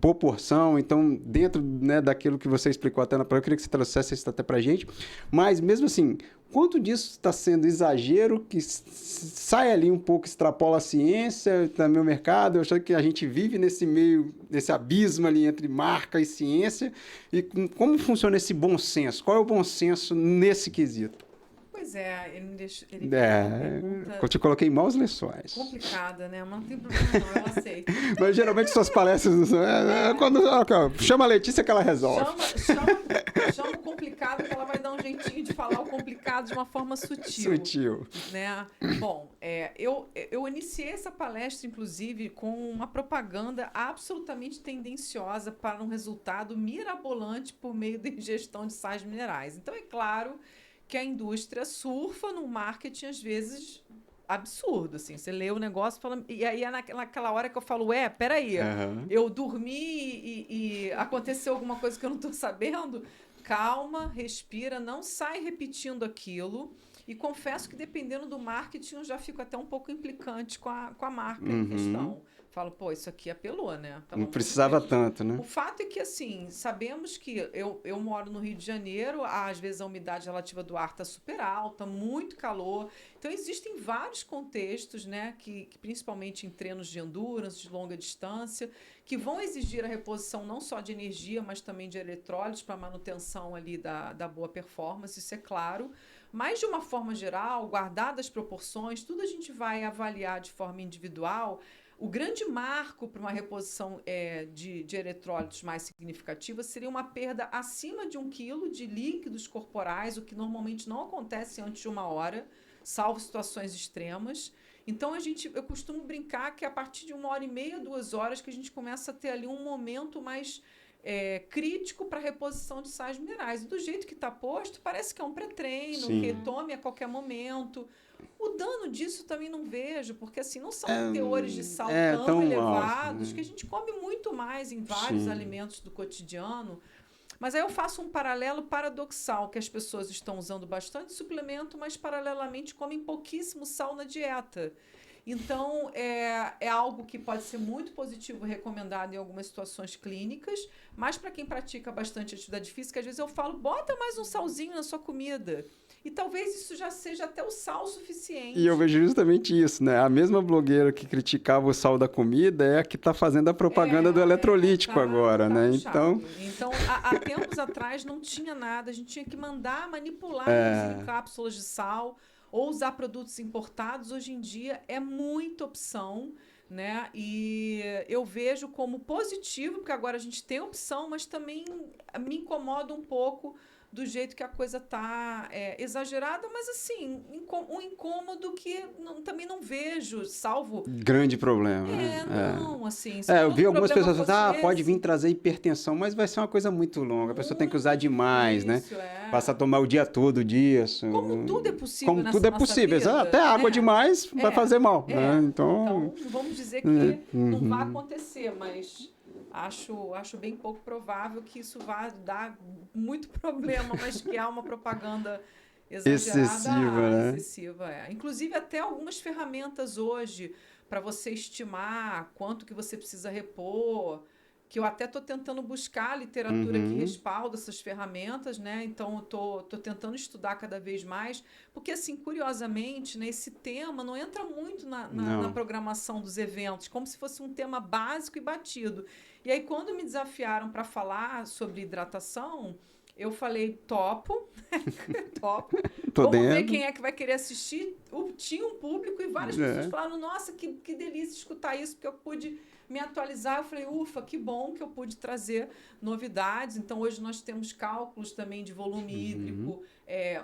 por porção, então dentro, né, daquilo que você explicou até na prova, eu queria que você trouxesse isso até para a gente, mas mesmo assim, quanto disso está sendo exagero, que sai ali um pouco, extrapola a ciência, também o mercado? Eu acho que a gente vive nesse meio, nesse abismo ali entre marca e ciência. E como funciona esse bom senso? Qual é o bom senso nesse quesito? Pois é, ele me deixou... Eu te coloquei em maus lençóis. Complicada, né? Mas não tem problema não, eu aceito. Mas geralmente suas palestras... chama a Letícia que ela resolve. Chama o complicado que ela vai dar um jeitinho de falar o complicado de uma forma sutil. Né? Bom, eu iniciei essa palestra, inclusive, com uma propaganda absolutamente tendenciosa para um resultado mirabolante por meio da ingestão de sais minerais. Então, é claro que a indústria surfa num marketing, às vezes, absurdo, assim. Você lê o negócio e fala... E aí é naquela hora que eu falo, peraí, eu dormi e aconteceu alguma coisa que eu não estou sabendo? Calma, respira, não sai repetindo aquilo. E confesso que, dependendo do marketing, eu já fico até um pouco implicante com a marca em questão. Falo, isso aqui apelou, né? Não precisava tanto, né? O fato é que, assim, sabemos que eu moro no Rio de Janeiro, às vezes a umidade relativa do ar está super alta, muito calor. Então, existem vários contextos, né, que principalmente em treinos de endurance, de longa distância, que vão exigir a reposição não só de energia, mas também de eletrólitos para manutenção ali da boa performance, isso é claro. Mas, de uma forma geral, guardadas as proporções, tudo a gente vai avaliar de forma individual. O grande marco para uma reposição de eletrólitos mais significativa seria uma perda acima de 1 quilo de líquidos corporais, o que normalmente não acontece antes de 1 hora, salvo situações extremas. Então, eu costumo brincar que a partir de 1h30, 2 horas, que a gente começa a ter ali um momento mais crítico para a reposição de sais minerais. E do jeito que está posto, parece que é um pré-treino, que tome a qualquer momento. O dano disso também não vejo, porque assim, não são teores de sal tão elevados, né? Que a gente come muito mais em vários alimentos do cotidiano. Mas aí eu faço um paralelo paradoxal, que as pessoas estão usando bastante suplemento, mas paralelamente comem pouquíssimo sal na dieta. Então, é algo que pode ser muito positivo, recomendado em algumas situações clínicas, mas para quem pratica bastante atividade física, às vezes eu falo, bota mais um salzinho na sua comida. E talvez isso já seja até o sal suficiente. E eu vejo justamente isso, né? A mesma blogueira que criticava o sal da comida é a que está fazendo a propaganda do eletrolítico agora, né? Então, há tempos atrás não tinha nada, a gente tinha que mandar manipular em cápsulas de sal ou usar produtos importados. Hoje em dia é muita opção, né? E eu vejo como positivo, porque agora a gente tem opção, mas também me incomoda um pouco do jeito que a coisa está exagerada, mas assim, um incômodo que também não vejo, salvo... Grande problema, não, assim... eu vi algumas pessoas falando, pode vir trazer hipertensão, mas vai ser uma coisa muito longa, a pessoa tem que usar demais, né? Passa a tomar o dia todo disso. Como tudo é possível nessa tudo é possível, vida, até água demais vai fazer mal, né? Então, vamos dizer que não vai acontecer, mas... Acho bem pouco provável que isso vá dar muito problema, mas que há uma propaganda exagerada, excessiva. Inclusive, até algumas ferramentas hoje para você estimar quanto que você precisa repor, que eu até estou tentando buscar literatura que respalda essas ferramentas, né? Então, eu estou tentando estudar cada vez mais, porque, assim, curiosamente, né, esse tema não entra muito na programação dos eventos, como se fosse um tema básico e batido. E aí, quando me desafiaram para falar sobre hidratação, eu falei, topo. Vamos ver quem é que vai querer assistir. tinha um público e várias pessoas falaram, nossa, que delícia escutar isso, porque eu pude me atualizar. Eu falei, ufa, que bom que eu pude trazer novidades. Então, hoje nós temos cálculos também de volume hídrico,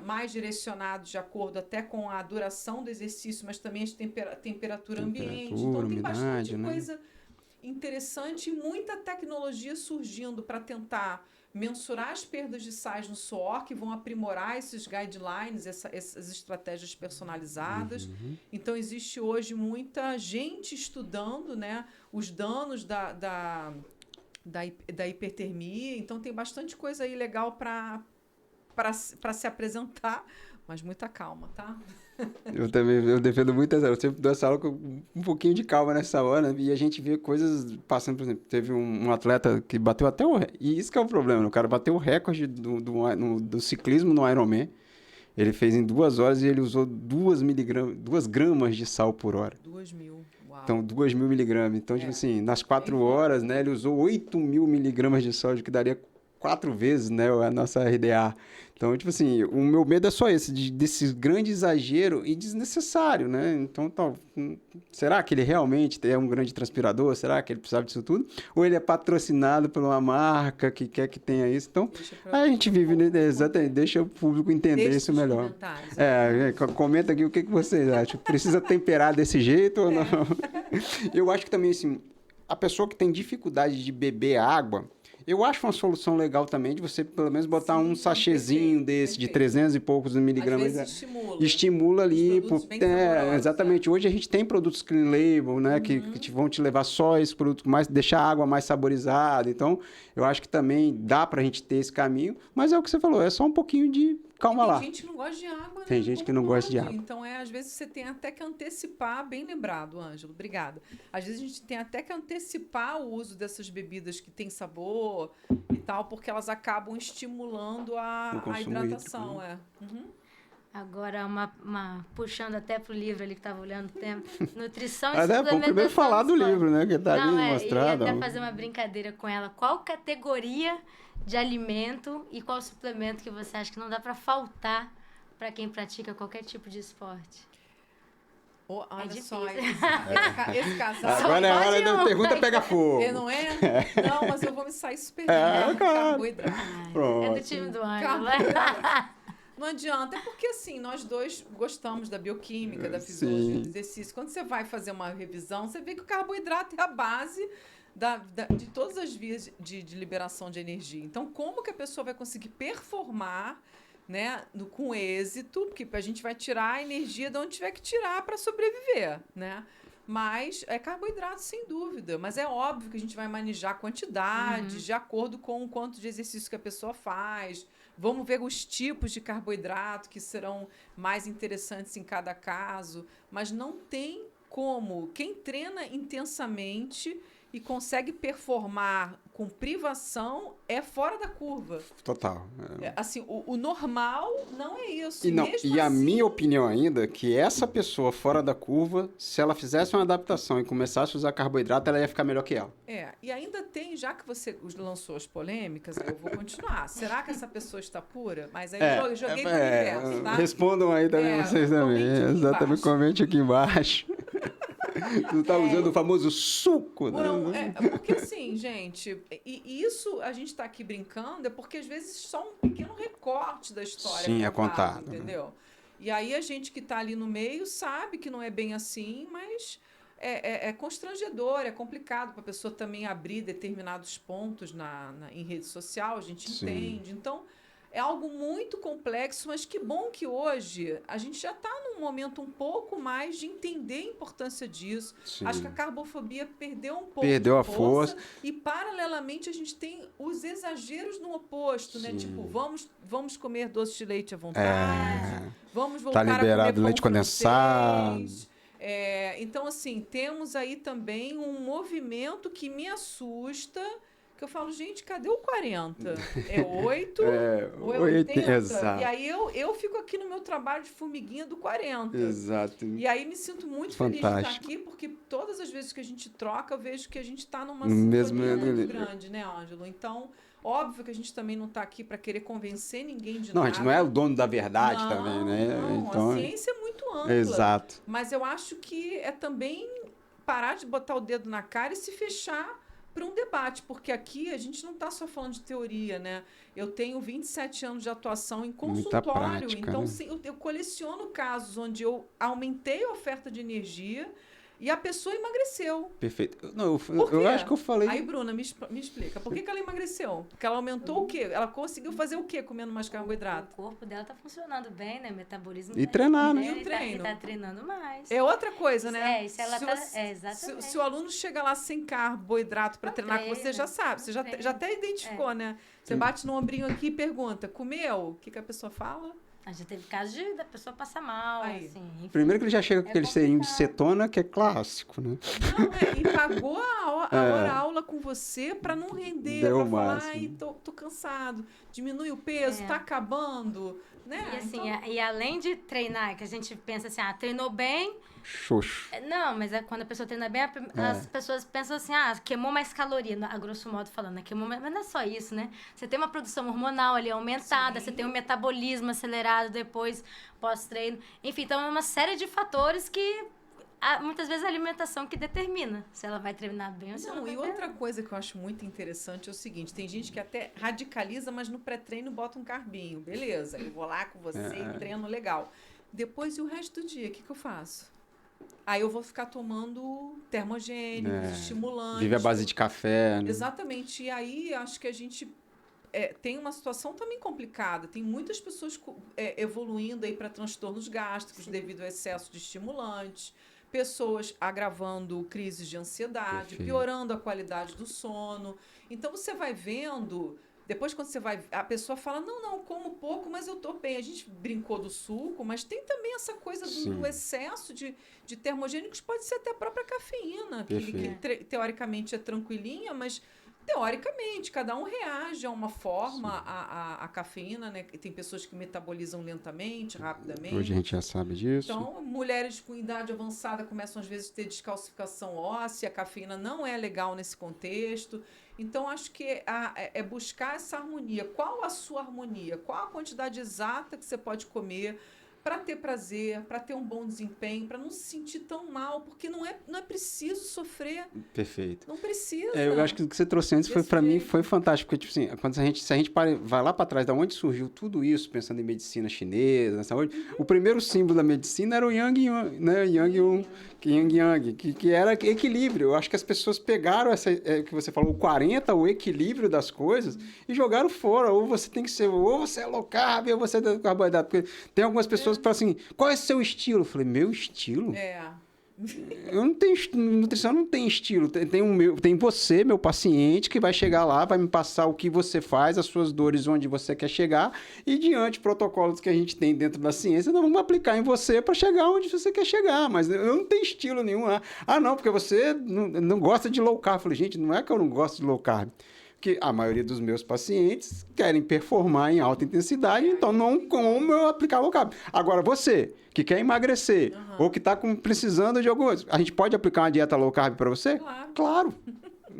mais direcionados de acordo até com a duração do exercício, mas também a temperatura ambiente. Então, tem bastante coisa interessante e muita tecnologia surgindo para tentar mensurar as perdas de sais no suor, que vão aprimorar esses guidelines, essas estratégias personalizadas. Então, existe hoje muita gente estudando, né, os danos da hipertermia. Então, tem bastante coisa aí legal para se apresentar, mas muita calma, tá? Eu defendo muito essa. Eu sempre dou essa aula com um pouquinho de calma nessa hora, e a gente vê coisas passando, por exemplo, teve um atleta que bateu até o... E isso que é o problema, o cara bateu o recorde do ciclismo no Ironman. Ele fez em 2 horas e ele usou 2 gramas de sal por hora. 2.000, uau. Então, 2.000 miligramas. Então, tipo assim, nas 4 horas, né, ele usou 8.000 miligramas de sódio, que daria 4 vezes, né, a nossa RDA. Então, tipo assim, o meu medo é só esse, desse grande exagero e desnecessário, né? Então, será que ele realmente é um grande transpirador? Será que ele precisava disso tudo? Ou ele é patrocinado por uma marca que quer que tenha isso? Então, aí a gente vive, né? Exatamente, deixa o público entender isso melhor. Comenta aqui o que vocês acham. Precisa temperar desse jeito ou não? Eu acho que também, assim, a pessoa que tem dificuldade de beber água, eu acho uma solução legal também de você, pelo menos, botar um sachêzinho desse, de 300 e poucos miligramas. Às vezes estimula ali. Exatamente. Né? Hoje a gente tem produtos clean label, né? Que vão te levar só esse produto, deixar a água mais saborizada. Então, eu acho que também dá pra gente ter esse caminho. Mas é o que você falou, é só um pouquinho de calma lá. Tem gente que não gosta de água, né? Tem gente que não gosta de água. Então, às vezes você tem até que antecipar, bem lembrado, Ângelo, obrigada. Às vezes a gente tem até que antecipar o uso dessas bebidas que tem sabor e tal, porque elas acabam estimulando a hidratação. Agora, puxando até pro livro ali que estava olhando o tempo, nutrição e suplementação. Vamos primeiro falar do livro, né? Que tá ali mostrado. Eu ia até fazer uma brincadeira com ela. Qual categoria de alimento e qual suplemento que você acha que não dá para faltar para quem pratica qualquer tipo de esporte? Olha só, esse casal... Agora é a hora da pergunta pega fogo. Não é? Não, mas eu vou me sair super bem. Carboidrato. É do time do Ângelo. Não adianta, é porque assim, nós dois gostamos da bioquímica, da fisiologia do exercício. Quando você vai fazer uma revisão, você vê que o carboidrato é a base de todas as vias de liberação de energia. Então, como que a pessoa vai conseguir performar, né, com êxito? Porque a gente vai tirar a energia de onde tiver que tirar para sobreviver, né? Mas é carboidrato, sem dúvida. Mas é óbvio que a gente vai manejar quantidades de acordo com o quanto de exercício que a pessoa faz. Vamos ver os tipos de carboidrato que serão mais interessantes em cada caso. Mas não tem como. Quem treina intensamente e consegue performar com privação é fora da curva. Total. Assim, o normal não é isso. E a minha opinião ainda é que essa pessoa fora da curva, se ela fizesse uma adaptação e começasse a usar carboidrato, ela ia ficar melhor que ela. E ainda tem, já que você lançou as polêmicas, eu vou continuar. Será que essa pessoa está pura? Mas aí eu joguei pro universo, tá? Respondam aí também vocês também. Exatamente, comente aqui embaixo. Tu tá usando o famoso suco, né? Não, porque assim, gente, e isso a gente tá aqui brincando é porque às vezes só um pequeno recorte da história. Sim, é contado. Entendeu? Né? E aí a gente que tá ali no meio sabe que não é bem assim, mas é constrangedor, é complicado para a pessoa também abrir determinados pontos em rede social, a gente entende. Então, é algo muito complexo, mas que bom que hoje a gente já está num momento um pouco mais de entender a importância disso. Sim. Acho que a carbofobia perdeu um pouco a força. E, paralelamente, a gente tem os exageros no oposto, né? Tipo, vamos comer doce de leite à vontade, vamos voltar tá liberado a comer leite condensado. Então, assim, temos aí também um movimento que me assusta, que eu falo, gente, cadê o 40? É 8 ou é 80? Exato. E aí eu fico aqui no meu trabalho de formiguinha do 40. Exato. E aí me sinto muito feliz de estar aqui, porque todas as vezes que a gente troca, eu vejo que a gente está numa sintonia muito grande, né, Ângelo? Então, Óbvio que a gente também não está aqui para querer convencer ninguém de Não, nada. a gente não é o dono da verdade também, né? Não, Então, a ciência é muito ampla. exato. Mas eu acho que é também parar de botar o dedo na cara e se fechar para um debate, porque aqui a gente não está só falando de teoria, né? Eu tenho 27 anos de atuação em consultório, prática, então né? eu coleciono casos onde eu aumentei a oferta de energia e a pessoa emagreceu. Perfeito. Não, Por quê? eu acho que eu falei... Aí, Bruna, me explica. Por que ela emagreceu? Porque ela aumentou o quê? Ela conseguiu fazer o quê comendo mais carboidrato? O corpo dela tá funcionando bem, né? O metabolismo E tá treinar, né? bem, E o treino? Ele tá treinando mais. É outra coisa, né? Isso ela se, tá... você- exatamente. se o aluno chega lá sem carboidrato para Não treinar com treina, você, já sabe. não Você já treina. até identificou, né? Você bate no ombrinho aqui e pergunta, comeu? O que a pessoa fala? A gente teve caso da pessoa passar mal, Aí. assim. Enfim. Primeiro que ele já chega com É aquele serinho de complicado. cetona, que é clássico, né? Não, e pagou a hora aula com você para não render, Deu para o falar, máximo. ai, tô cansado, diminui o peso, tá acabando, né? E assim, Então, e além de treinar, que a gente pensa assim, treinou bem. Xoxo. Não, mas quando a pessoa treina bem, as pessoas pensam assim, queimou mais caloria, a grosso modo falando, né? Queimou mais, mas não é só isso, né? Você tem uma produção hormonal ali aumentada, Sim. você tem um metabolismo acelerado depois, pós-treino. Enfim, então é uma série de fatores que muitas vezes a alimentação que determina se ela vai treinar bem ou se ela não, vai e treinar. outra coisa que eu acho muito interessante é o seguinte, tem gente que até radicaliza, mas no pré-treino bota um carbinho. Beleza, eu vou lá com você e treino legal. Depois, e o resto do dia, o que eu faço? Aí eu vou ficar tomando termogênicos, estimulantes. Vive à base de café, né? Exatamente. E aí, acho que a gente tem uma situação também complicada. Tem muitas pessoas evoluindo aí para transtornos gástricos devido ao excesso de estimulantes, pessoas agravando crises de ansiedade, Perfeito. piorando a qualidade do sono. Então, você vai vendo... Depois, quando você vai... A pessoa fala, não, como pouco, mas eu tô bem. A gente brincou do suco, mas tem também essa coisa do excesso de termogênicos. Pode ser até a própria cafeína, que teoricamente é tranquilinha, mas... Teoricamente, cada um reage a uma forma à cafeína, né? Tem pessoas que metabolizam lentamente, rapidamente. Hoje a gente já sabe disso. Então, mulheres com idade avançada começam, às vezes, a ter descalcificação óssea. A cafeína não é legal nesse contexto. Então, acho que é buscar essa harmonia. Qual a sua harmonia? Qual a quantidade exata que você pode comer para ter prazer, para ter um bom desempenho, para não se sentir tão mal, porque não é preciso sofrer. Perfeito. Não precisa. Eu acho que o que você trouxe antes foi, para mim, foi fantástico, porque, tipo assim, se a gente vai lá para trás, da onde surgiu tudo isso, pensando em medicina chinesa, na saúde, o primeiro símbolo da medicina era o Yang Yang, né? Yang, que era equilíbrio. Eu acho que as pessoas pegaram essa, que você falou, o 40, o equilíbrio das coisas, e jogaram fora. Ou você tem que ser, ou você é low carb, ou você é carboidrato. Porque tem algumas pessoas que falam assim, qual é o seu estilo? Eu falei, meu estilo? Eu não tenho, nutrição não tem estilo, tem você, meu paciente, que vai chegar lá, vai me passar o que você faz, as suas dores, onde você quer chegar, e diante protocolos que a gente tem dentro da ciência, nós vamos aplicar em você para chegar onde você quer chegar, mas eu não tenho estilo nenhum. Não, porque você não gosta de low carb. Eu falei, gente, não é que eu não gosto de low carb, que a maioria dos meus pacientes querem performar em alta intensidade, então não como eu aplicar low carb. Agora, você que quer emagrecer ou que está precisando de alguma coisa, a gente pode aplicar uma dieta low carb para você? Claro.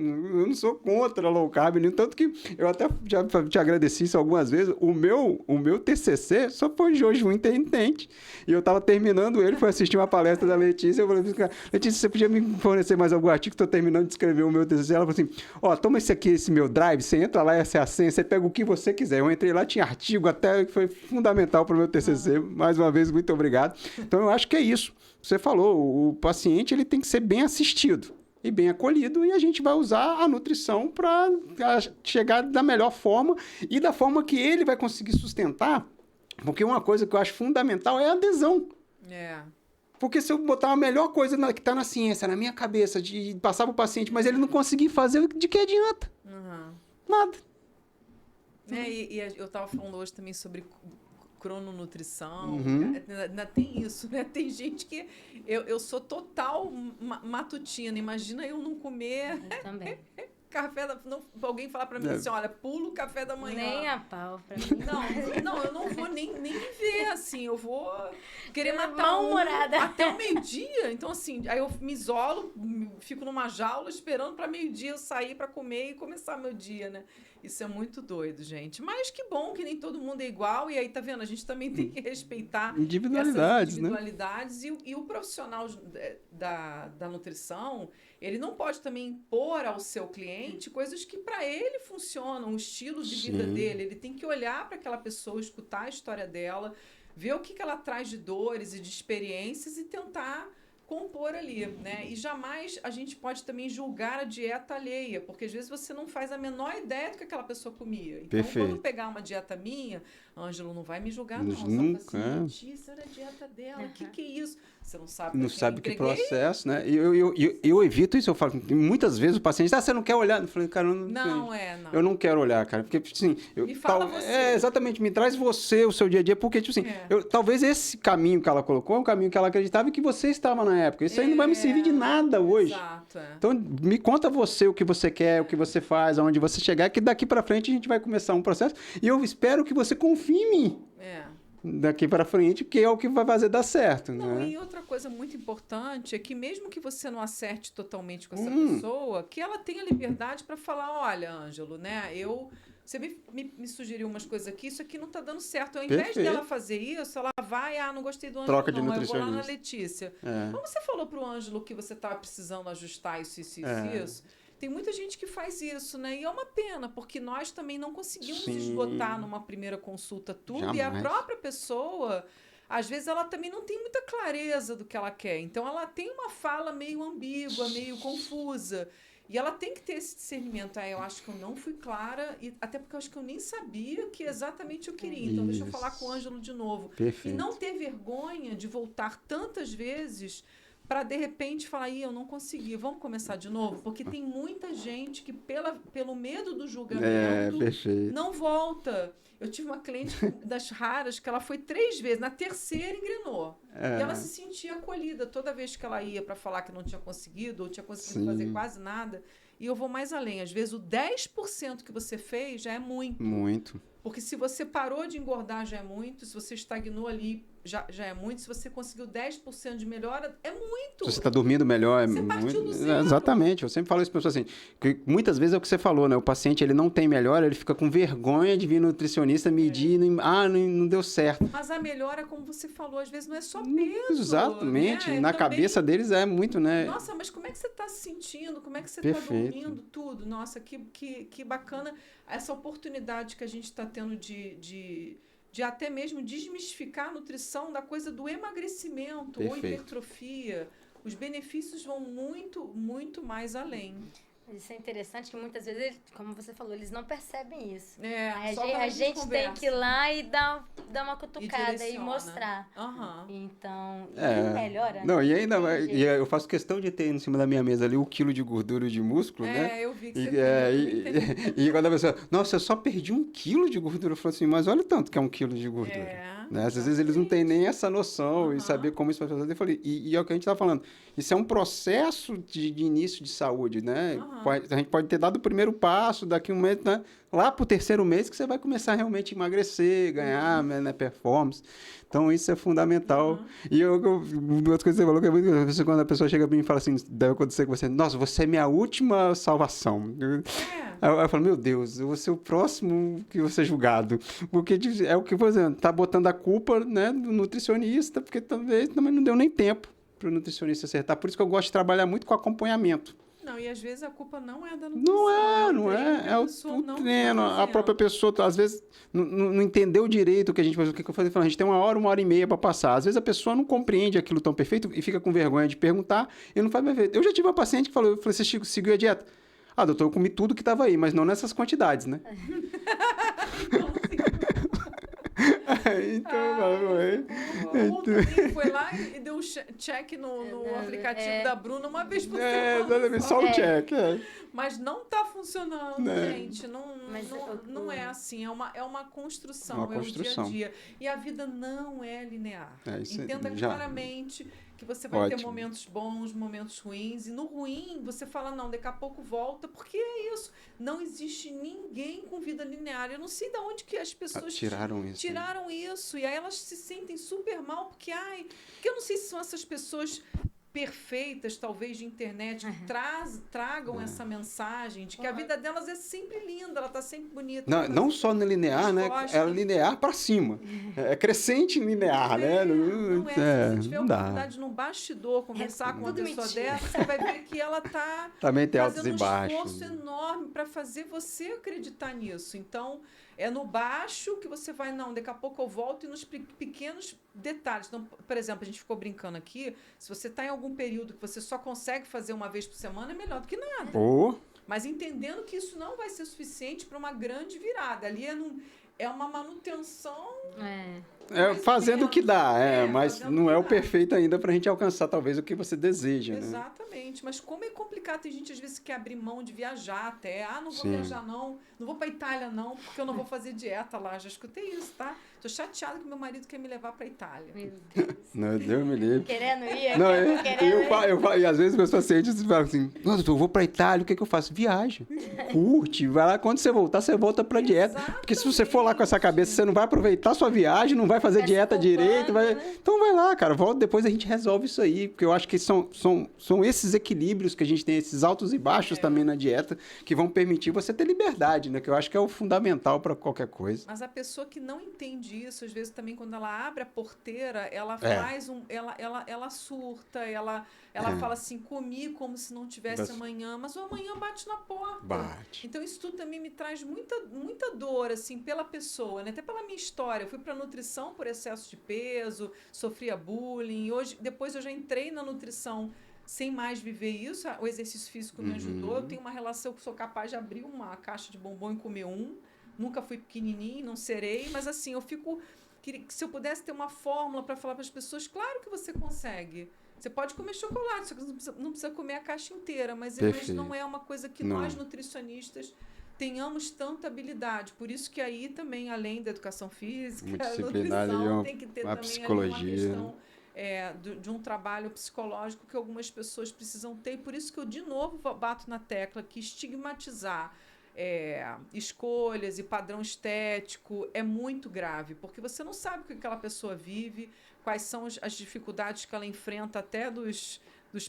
Eu não sou contra low carb, nem tanto que eu até já te agradeci isso algumas vezes. O meu TCC só foi jejum intermitente. E eu estava terminando ele, fui assistir uma palestra da Letícia. Eu falei, Letícia, você podia me fornecer mais algum artigo? Estou terminando de escrever o meu TCC. Ela falou assim, toma esse aqui, esse meu drive, você entra lá, essa é a senha, você pega o que você quiser. Eu entrei lá, tinha artigo, até que foi fundamental para o meu TCC. Mais uma vez, muito obrigado. Então, eu acho que é isso. Você falou, o paciente ele tem que ser bem assistido e bem acolhido, e a gente vai usar a nutrição para chegar da melhor forma e da forma que ele vai conseguir sustentar, porque uma coisa que eu acho fundamental é a adesão. Porque se eu botar a melhor coisa que está na ciência, na minha cabeça, de passar para o paciente, mas ele não conseguir fazer, de que adianta? Nada. E eu estava falando hoje também sobre crononutrição, ainda tem isso, né? Tem gente que eu sou total matutina, imagina eu não comer. Eu também. alguém falar pra mim assim, olha, pula o café da manhã. Nem a pau pra mim. Não, eu não vou nem ver, assim, eu vou querer matar mal-humorada. até o meio-dia. Então, assim, aí eu me isolo, fico numa jaula esperando pra meio-dia eu sair pra comer e começar meu dia, né? Isso é muito doido, gente. Mas que bom que nem todo mundo é igual. E aí, tá vendo? A gente também tem que respeitar individualidades, essas individualidades. Né? E o profissional da nutrição, ele não pode também impor ao seu cliente coisas que para ele funcionam, o estilo de vida dele. Ele tem que olhar para aquela pessoa, escutar a história dela, ver o que ela traz de dores e de experiências e tentar compor ali, né? E jamais a gente pode também julgar a dieta alheia, porque às vezes você não faz a menor ideia do que aquela pessoa comia. Então, quando pegar uma dieta minha, Ângelo não vai me julgar, não. Nunca. Só fala assim, isso era a dieta dela, o que é isso? Você não sabe não sabe que processo, né? Eu evito isso, eu falo, muitas vezes o paciente, você não quer olhar? Eu falei, cara, não. Eu não quero olhar, cara, porque, assim... Me fala você. Exatamente, me traz você, o seu dia a dia, porque, tipo assim, talvez esse caminho que ela colocou é um caminho que ela acreditava e que você estava na época. Isso aí não vai me servir de nada hoje. Exato, Então, me conta você o que você quer, o que você faz, aonde você chegar, que daqui pra frente a gente vai começar um processo e eu espero que você confie em mim. Daqui para frente, que é o que vai fazer dar certo. Não, né? E outra coisa muito importante é que mesmo que você não acerte totalmente com essa pessoa, que ela tenha liberdade para falar, olha, Ângelo, né, você me sugeriu umas coisas aqui, isso aqui não está dando certo. Ao invés dela fazer isso, ela vai, não gostei do Ângelo, troca de eu vou nutricionista. lá na Letícia. Como você falou para o Ângelo que você estava precisando ajustar isso. Tem muita gente que faz isso, né? E é uma pena, porque nós também não conseguimos esgotar numa primeira consulta tudo. Jamais. E a própria pessoa, às vezes, ela também não tem muita clareza do que ela quer. Então, ela tem uma fala meio ambígua, meio confusa. E ela tem que ter esse discernimento. Eu acho que eu não fui clara, e até porque eu acho que eu nem sabia que exatamente eu queria. Então, deixa eu falar com o Ângelo de novo. Perfeito. E não ter vergonha de voltar tantas vezes para, de repente, falar, eu não consegui, vamos começar de novo? Porque tem muita gente que, pelo medo do julgamento, não volta. Eu tive uma cliente das raras que ela foi 3 vezes, na terceira engrenou. E ela se sentia acolhida toda vez que ela ia para falar que não tinha conseguido, ou tinha conseguido fazer quase nada. E eu vou mais além. Às vezes, o 10% que você fez já é muito. Muito. Porque se você parou de engordar, já é muito. Se você estagnou ali, já é muito. Se você conseguiu 10% de melhora, é muito. Se você está dormindo melhor, você muito. Partiu do zero. Exatamente. Eu sempre falo isso para pessoas assim, que muitas vezes é o que você falou, né? O paciente, ele não tem melhora, ele fica com vergonha de vir no nutricionista medir, não deu certo. Mas a melhora, como você falou, às vezes não é só peso. Exatamente. Né? Na cabeça deles é muito, né? Nossa, mas como é que você está se sentindo? Como é que você está dormindo? Tudo. Nossa, que bacana essa oportunidade que a gente está tendo de até mesmo desmistificar a nutrição da coisa do emagrecimento ou hipertrofia. Os benefícios vão muito, muito mais além. Isso é interessante que muitas vezes, como você falou, eles não percebem isso. A gente tem que ir lá e dar uma cutucada e mostrar. Uhum. Então, melhora. Não, e ainda eu faço questão de ter em cima da minha mesa ali 1 quilo de gordura e de músculo, né? Eu vi que você e quando a pessoa, nossa, eu só perdi 1 quilo de gordura, eu falo assim, mas olha o tanto que é 1 quilo de gordura. Né? Às vezes eles não têm nem essa noção e saber como isso vai fazer. Eu falei, e é o que a gente está falando. Isso é um processo de início de saúde, né? A gente pode ter dado o primeiro passo, daqui um mês, né? Lá pro 3º mês que você vai começar realmente a emagrecer, ganhar né, performance. Então, isso é fundamental. E uma das coisas que você falou que é muito interessante, quando a pessoa chega para mim e fala assim, deve acontecer com você, nossa, você é minha última salvação. Aí eu falo, meu Deus, eu vou ser o próximo que vou ser julgado. Porque é o que, por exemplo, tá botando a culpa, né, do nutricionista, porque talvez também não deu nem tempo para o nutricionista acertar. Por isso que eu gosto de trabalhar muito com acompanhamento. Não, e às vezes a culpa não é da nutrição. Não é. É o treino. A própria pessoa, às vezes, não entendeu direito o que a gente faz. O que eu falei? A gente tem 1 hora e meia para passar. Às vezes a pessoa não compreende aquilo tão perfeito e fica com vergonha de perguntar e não faz mais ver. Eu já tive uma paciente que falou, eu falei, você seguiu a dieta? Doutor, eu comi tudo que estava aí, mas não nessas quantidades, né? Também foi lá e deu check no aplicativo da Bruna uma vez por semana. Exatamente, só o check. Mas não está funcionando, gente. Não é assim. É uma construção, é o dia a dia. E a vida não é linear. Entenda claramente que você vai ter Ótimo. momentos bons, momentos ruins, e no ruim você fala, não, daqui a pouco volta, porque é isso. Não existe ninguém com vida linear. Eu não sei de onde que as pessoas Tiraram isso. tiraram isso, e aí elas se sentem super mal, porque eu não sei se são essas pessoas perfeitas, talvez, de internet, que tragam essa mensagem de que a vida delas é sempre linda, ela está sempre bonita. Não só no linear, né? É linear para cima. É crescente linear, né? Não é. Se você tiver a não dá. oportunidade num bastidor, conversar com uma pessoa dessa, você vai ver que ela está Também tem altos fazendo e baixos. esforço enorme para fazer você acreditar nisso. Então, é no baixo que você vai, não, daqui a pouco eu volto, e nos pequenos detalhes. Então, por exemplo, a gente ficou brincando aqui, se você está em algum período que você só consegue fazer uma vez por semana, é melhor do que nada. Mas entendendo que isso não vai ser suficiente para uma grande virada. Ali é uma manutenção... Fazendo o que dá, mas não é o dá. perfeito ainda para a gente alcançar talvez o que você deseja. Exatamente, mas como é complicado, tem gente às vezes que quer abrir mão de viajar até, não vou viajar não vou para Itália não, porque eu não vou fazer dieta lá, já escutei isso, tá? Tô chateada que meu marido quer me levar para Itália. Meu Deus. Não, Deus me livre. Querendo ir, eu falo, e às vezes meus pacientes falam assim, não, doutor, eu vou para Itália, o que eu faço? Viaja, curte, vai lá, quando você voltar, você volta para dieta. Exatamente. Porque se você for lá com essa cabeça, você não vai aproveitar a sua viagem, não vai fazer dieta direito. Então vai lá, cara, volta, depois a gente resolve isso aí, porque eu acho que são esses equilíbrios que a gente tem, esses altos e baixos também na dieta, que vão permitir você ter liberdade, né? Que eu acho que é o fundamental para qualquer coisa. Mas a pessoa que não entende isso, às vezes também quando ela abre a porteira, ela faz ela surta, ela fala assim, comi como se não tivesse amanhã, mas o amanhã bate na porta. Bate. Então isso tudo também me traz muita dor, assim, pela pessoa, né? Até pela minha história. Eu fui para nutrição por excesso de peso, sofria bullying, depois eu já entrei na nutrição sem mais viver isso, o exercício físico me ajudou. Eu tenho uma relação que sou capaz de abrir uma caixa de bombom e comer nunca fui pequenininho, não serei, mas assim, se eu pudesse ter uma fórmula para falar para as pessoas, claro que você consegue. Você pode comer chocolate, só que não precisa comer a caixa inteira, mas não é uma coisa que nós nutricionistas tenhamos tanta habilidade. Por isso que aí também, além da educação física, a nutrição tem que ter também psicologia. uma questão de um trabalho psicológico que algumas pessoas precisam ter. E por isso que eu, de novo, bato na tecla que estigmatizar escolhas e padrão estético é muito grave, porque você não sabe o que aquela pessoa vive, quais são as dificuldades que ela enfrenta, até dos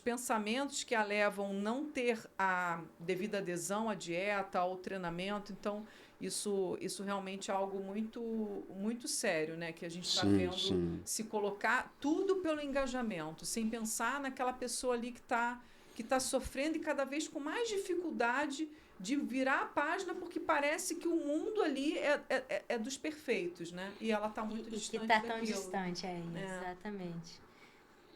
pensamentos que a levam a não ter a devida adesão à dieta, ao treinamento. Então, isso realmente é algo muito, muito sério, né? Que a gente está vendo se colocar tudo pelo engajamento, sem pensar naquela pessoa ali que tá sofrendo e cada vez com mais dificuldade de virar a página, porque parece que o mundo ali é dos perfeitos, né? E ela está muito distante daquilo. E que está tão distante, exatamente.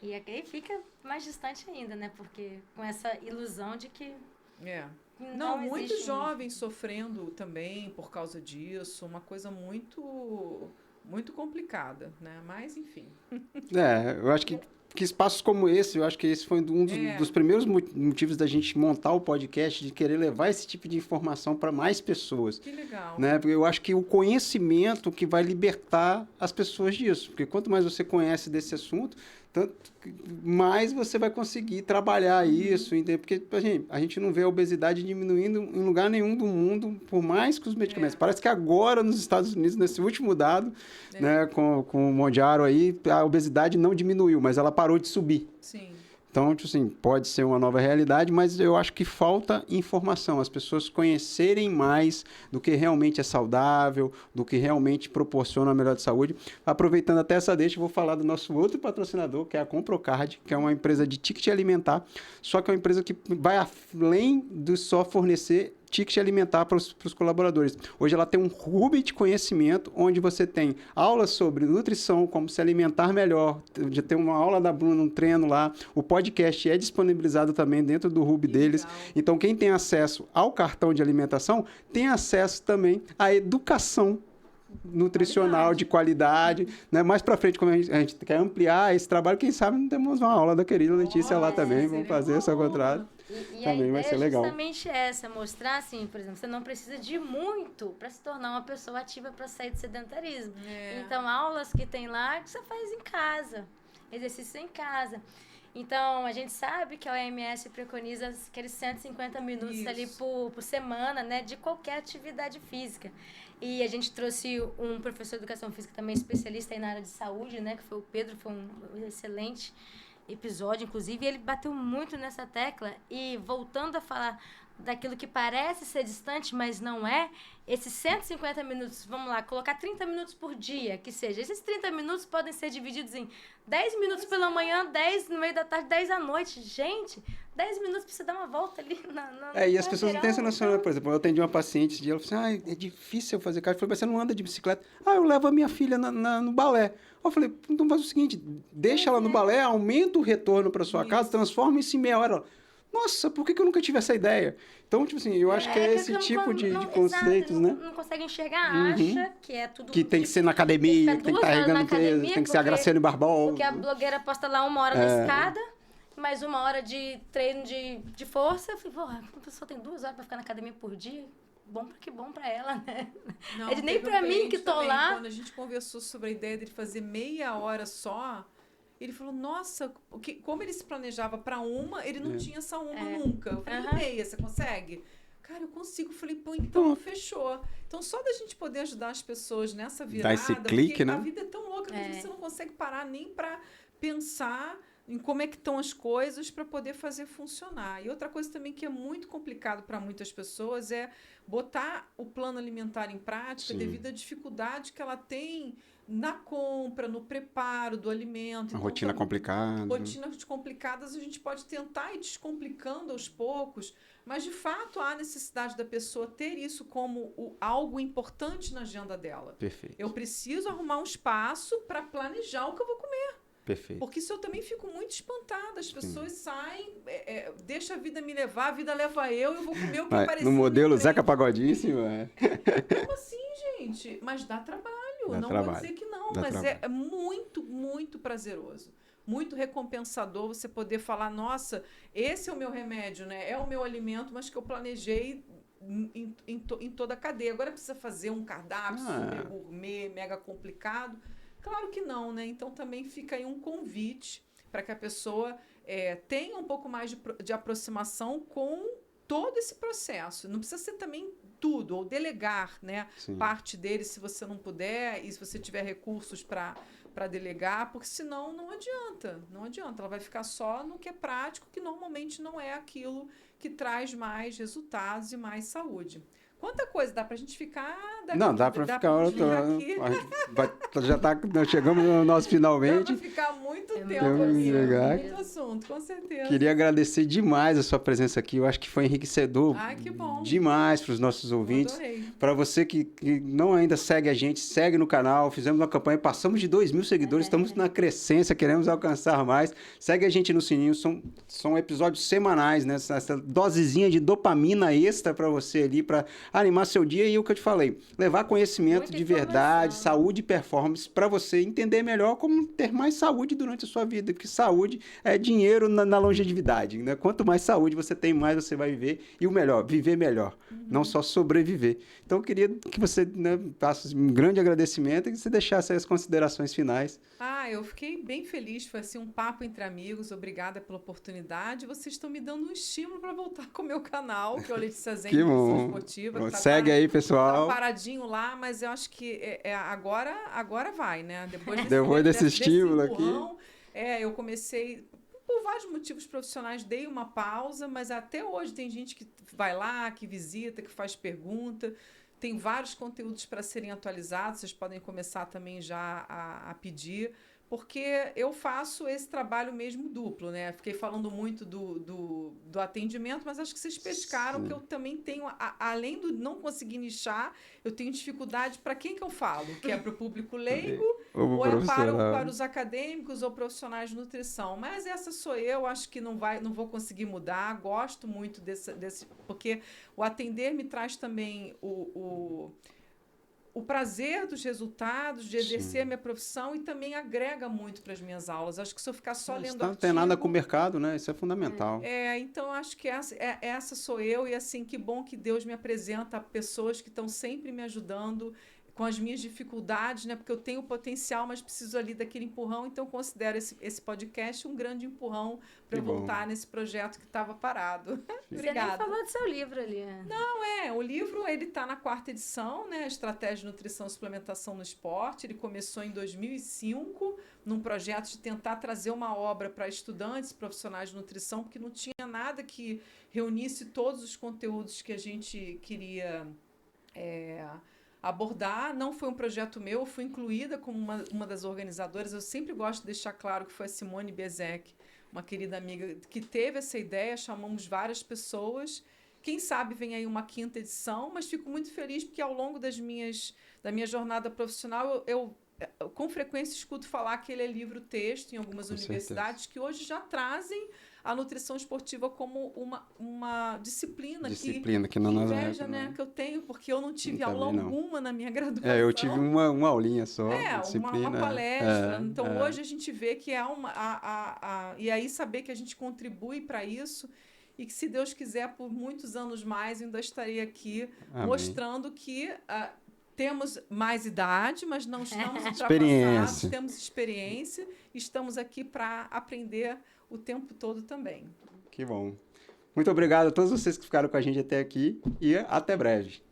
E aí fica mais distante ainda, né? Porque com essa ilusão de que não muitos jovens sofrendo também por causa disso, uma coisa muito, muito complicada, né? Mas, enfim. Eu acho que espaços como esse, eu acho que esse foi um dos primeiros motivos da gente montar o podcast, de querer levar esse tipo de informação para mais pessoas. Que legal. Né? Porque eu acho que o conhecimento que vai libertar as pessoas disso. Porque quanto mais você conhece desse assunto, tanto mais você vai conseguir trabalhar isso. Entende? Porque a gente não vê a obesidade diminuindo em lugar nenhum do mundo, por mais que os medicamentos. Parece que agora nos Estados Unidos, nesse último dado, né, com o Mondiaro aí, a obesidade não diminuiu, mas ela parou de subir. Sim. Então, tipo assim, pode ser uma nova realidade, mas eu acho que falta informação, as pessoas conhecerem mais do que realmente é saudável, do que realmente proporciona a melhor de saúde. Aproveitando até essa deixa, eu vou falar do nosso outro patrocinador, que é a Comprocard, que é uma empresa de ticket alimentar, só que é uma empresa que vai além de só fornecer ticket alimentar para os colaboradores. Hoje ela tem um hub de conhecimento, onde você tem aulas sobre nutrição, como se alimentar melhor. Já tem uma aula da Bruna, um treino lá. O podcast é disponibilizado também dentro do hub deles. Então, quem tem acesso ao cartão de alimentação, tem acesso também à educação nutricional de qualidade, né? Mais para frente, como a gente quer ampliar esse trabalho, quem sabe não temos uma aula da querida Letícia lá também, vamos fazer esse contrato. E também vai ser legal. Justamente essa, mostrar assim, por exemplo, você não precisa de muito para se tornar uma pessoa ativa para sair do sedentarismo. Então, aulas que tem lá que você faz em casa. exercício em casa. Então, a gente sabe que a OMS preconiza aqueles 150 minutos ali por semana, né, de qualquer atividade física. E a gente trouxe um professor de educação física também especialista aí na área de saúde, né, que foi o Pedro, foi um excelente episódio, inclusive, e ele bateu muito nessa tecla. E voltando a falar daquilo que parece ser distante, mas não é, esses 150 minutos, vamos lá, colocar 30 minutos por dia, que seja. Esses 30 minutos podem ser divididos em 10 minutos pela manhã, 10 no meio da tarde, 10 à noite. Gente, 10 minutos pra você dar uma volta ali e as pessoas não têm essa noção, né? Por exemplo, eu atendi uma paciente esse dia, ela falou assim, é difícil eu fazer cardio. Eu falei, mas você não anda de bicicleta? Eu levo a minha filha no balé. Eu falei, então faz o seguinte, deixa ela no balé, aumenta o retorno para sua casa, transforma isso em meia hora. Nossa, por que eu nunca tive essa ideia? Então, tipo assim, eu acho que é esse tipo de conceitos, né? Não consegue enxergar, acha que é tudo... Que tem que ser na academia, que tem que estar carregando peso, tem que ser a Graciane Barbosa. Porque a blogueira posta lá 1 hora na escada, mais 1 hora de treino de força. Eu falei, porra, a pessoa tem 2 horas pra ficar na academia por dia? Bom pra ela, né? Não, é nem pra mim que tô também, lá. Quando a gente conversou sobre a ideia de fazer meia hora só... Ele falou, nossa, como ele se planejava para uma, ele não tinha essa uma nunca. Eu falei, meia, você consegue? Cara, eu consigo. Eu falei, pô, então fechou. Então, só da gente poder ajudar as pessoas nessa virada... Dá esse clique, né? A vida é tão louca que você não consegue parar nem para pensar em como é que estão as coisas para poder fazer funcionar. E outra coisa também que é muito complicado para muitas pessoas é botar o plano alimentar em prática devido à dificuldade que ela tem na compra, no preparo do alimento. Uma rotina complicada. Rotinas complicadas a gente pode tentar ir descomplicando aos poucos, mas de fato há necessidade da pessoa ter isso como algo importante na agenda dela. Perfeito. Eu preciso arrumar um espaço para planejar o que eu vou comer. Perfeito. Porque isso eu também fico muito espantada. As pessoas saem, deixa a vida me levar, a vida leva eu vou comer o que aparecer. No modelo Zeca Pagodíssimo, Como assim, gente? Mas dá trabalho. Vou dizer que não, mas é muito, muito prazeroso. Muito recompensador você poder falar, nossa, esse é o meu remédio, né? É o meu alimento, mas que eu planejei em toda a cadeia. Agora precisa fazer um cardápio super gourmet, mega complicado. Claro que não, né? Então também fica aí um convite para que a pessoa tenha um pouco mais de aproximação com todo esse processo. Não precisa ser também tudo, ou delegar, né? Parte dele se você não puder, e se você tiver recursos para delegar, porque senão não adianta. Não adianta. Ela vai ficar só no que é prático, que normalmente não é aquilo que traz mais resultados e mais saúde. Quanta coisa, dá pra gente ficar... Dá pra ficar aqui. Já chegamos no nosso finalmente. Dá pra ficar muito tempo aqui. Muito assunto, com certeza. Queria agradecer demais a sua presença aqui. Eu acho que foi enriquecedor que bom. Demais para os nossos ouvintes. Para você que não ainda segue a gente, segue no canal. Fizemos uma campanha, passamos de 2.000 seguidores, estamos na crescência, queremos alcançar mais. Segue a gente no sininho, são episódios semanais, né? Essa dosezinha de dopamina extra para você ali, para animar seu dia. E o que eu te falei, levar conhecimento de verdade, saúde e performance para você entender melhor como ter mais saúde durante a sua vida, porque saúde é dinheiro na longevidade, né? Quanto mais saúde você tem, mais você vai viver, e o melhor, viver melhor, não só sobreviver. Então eu queria que você, né, passasse um grande agradecimento e que você deixasse aí as considerações finais. Eu fiquei bem feliz, foi assim um papo entre amigos, obrigada pela oportunidade. Vocês estão me dando um estímulo para voltar com o meu canal, que é o Letícia Zen Nutrição Esportiva. Segue aí, pessoal. Tá paradinho lá, mas eu acho que agora vai, né? Depois desse estímulo aqui. Eu comecei, por vários motivos profissionais, dei uma pausa, mas até hoje tem gente que vai lá, que visita, que faz pergunta. Tem vários conteúdos para serem atualizados, vocês podem começar também já a pedir, porque eu faço esse trabalho mesmo duplo, né? Fiquei falando muito do atendimento, mas acho que vocês pescaram que eu também tenho, além do não conseguir nichar, eu tenho dificuldade para quem que eu falo, que é para o público leigo, ou é para os acadêmicos ou profissionais de nutrição. Mas essa sou eu, acho que não vou conseguir mudar, gosto muito desse porque o atender me traz também o prazer dos resultados, de exercer a minha profissão, e também agrega muito para as minhas aulas. Acho que se eu ficar só lendo artigo... Não tem nada com o mercado, né? Isso é fundamental. Então, acho que essa sou eu, e assim, que bom que Deus me apresenta pessoas que estão sempre me ajudando com as minhas dificuldades, né? Porque eu tenho potencial, mas preciso ali daquele empurrão, então considero esse podcast um grande empurrão para eu voltar nesse projeto que estava parado. Obrigada. Você nem falou do seu livro ali. O livro ele está na 4ª edição, né? Estratégia de Nutrição e Suplementação no Esporte. Ele começou em 2005, num projeto de tentar trazer uma obra para estudantes e profissionais de nutrição, porque não tinha nada que reunisse todos os conteúdos que a gente queria abordar. Não foi um projeto meu, eu fui incluída como uma das organizadoras. Eu sempre gosto de deixar claro que foi a Simone Bezek, uma querida amiga, que teve essa ideia. Chamamos várias pessoas. Quem sabe vem aí uma 5ª edição, mas fico muito feliz porque ao longo da minha jornada profissional eu com frequência escuto falar que ele é livro-texto em algumas universidades que hoje já trazem a nutrição esportiva como uma disciplina que não nós inveja, né, que eu tenho, porque eu não tive aula alguma na minha graduação. Eu tive uma aulinha só, disciplina. Uma palestra. Então, hoje a gente vê que e aí saber que a gente contribui para isso e que, se Deus quiser, por muitos anos mais, ainda estarei aqui mostrando que temos mais idade, mas não estamos ultrapassados, temos experiência e estamos aqui para aprender o tempo todo também. Que bom. Muito obrigado a todos vocês que ficaram com a gente até aqui e até breve.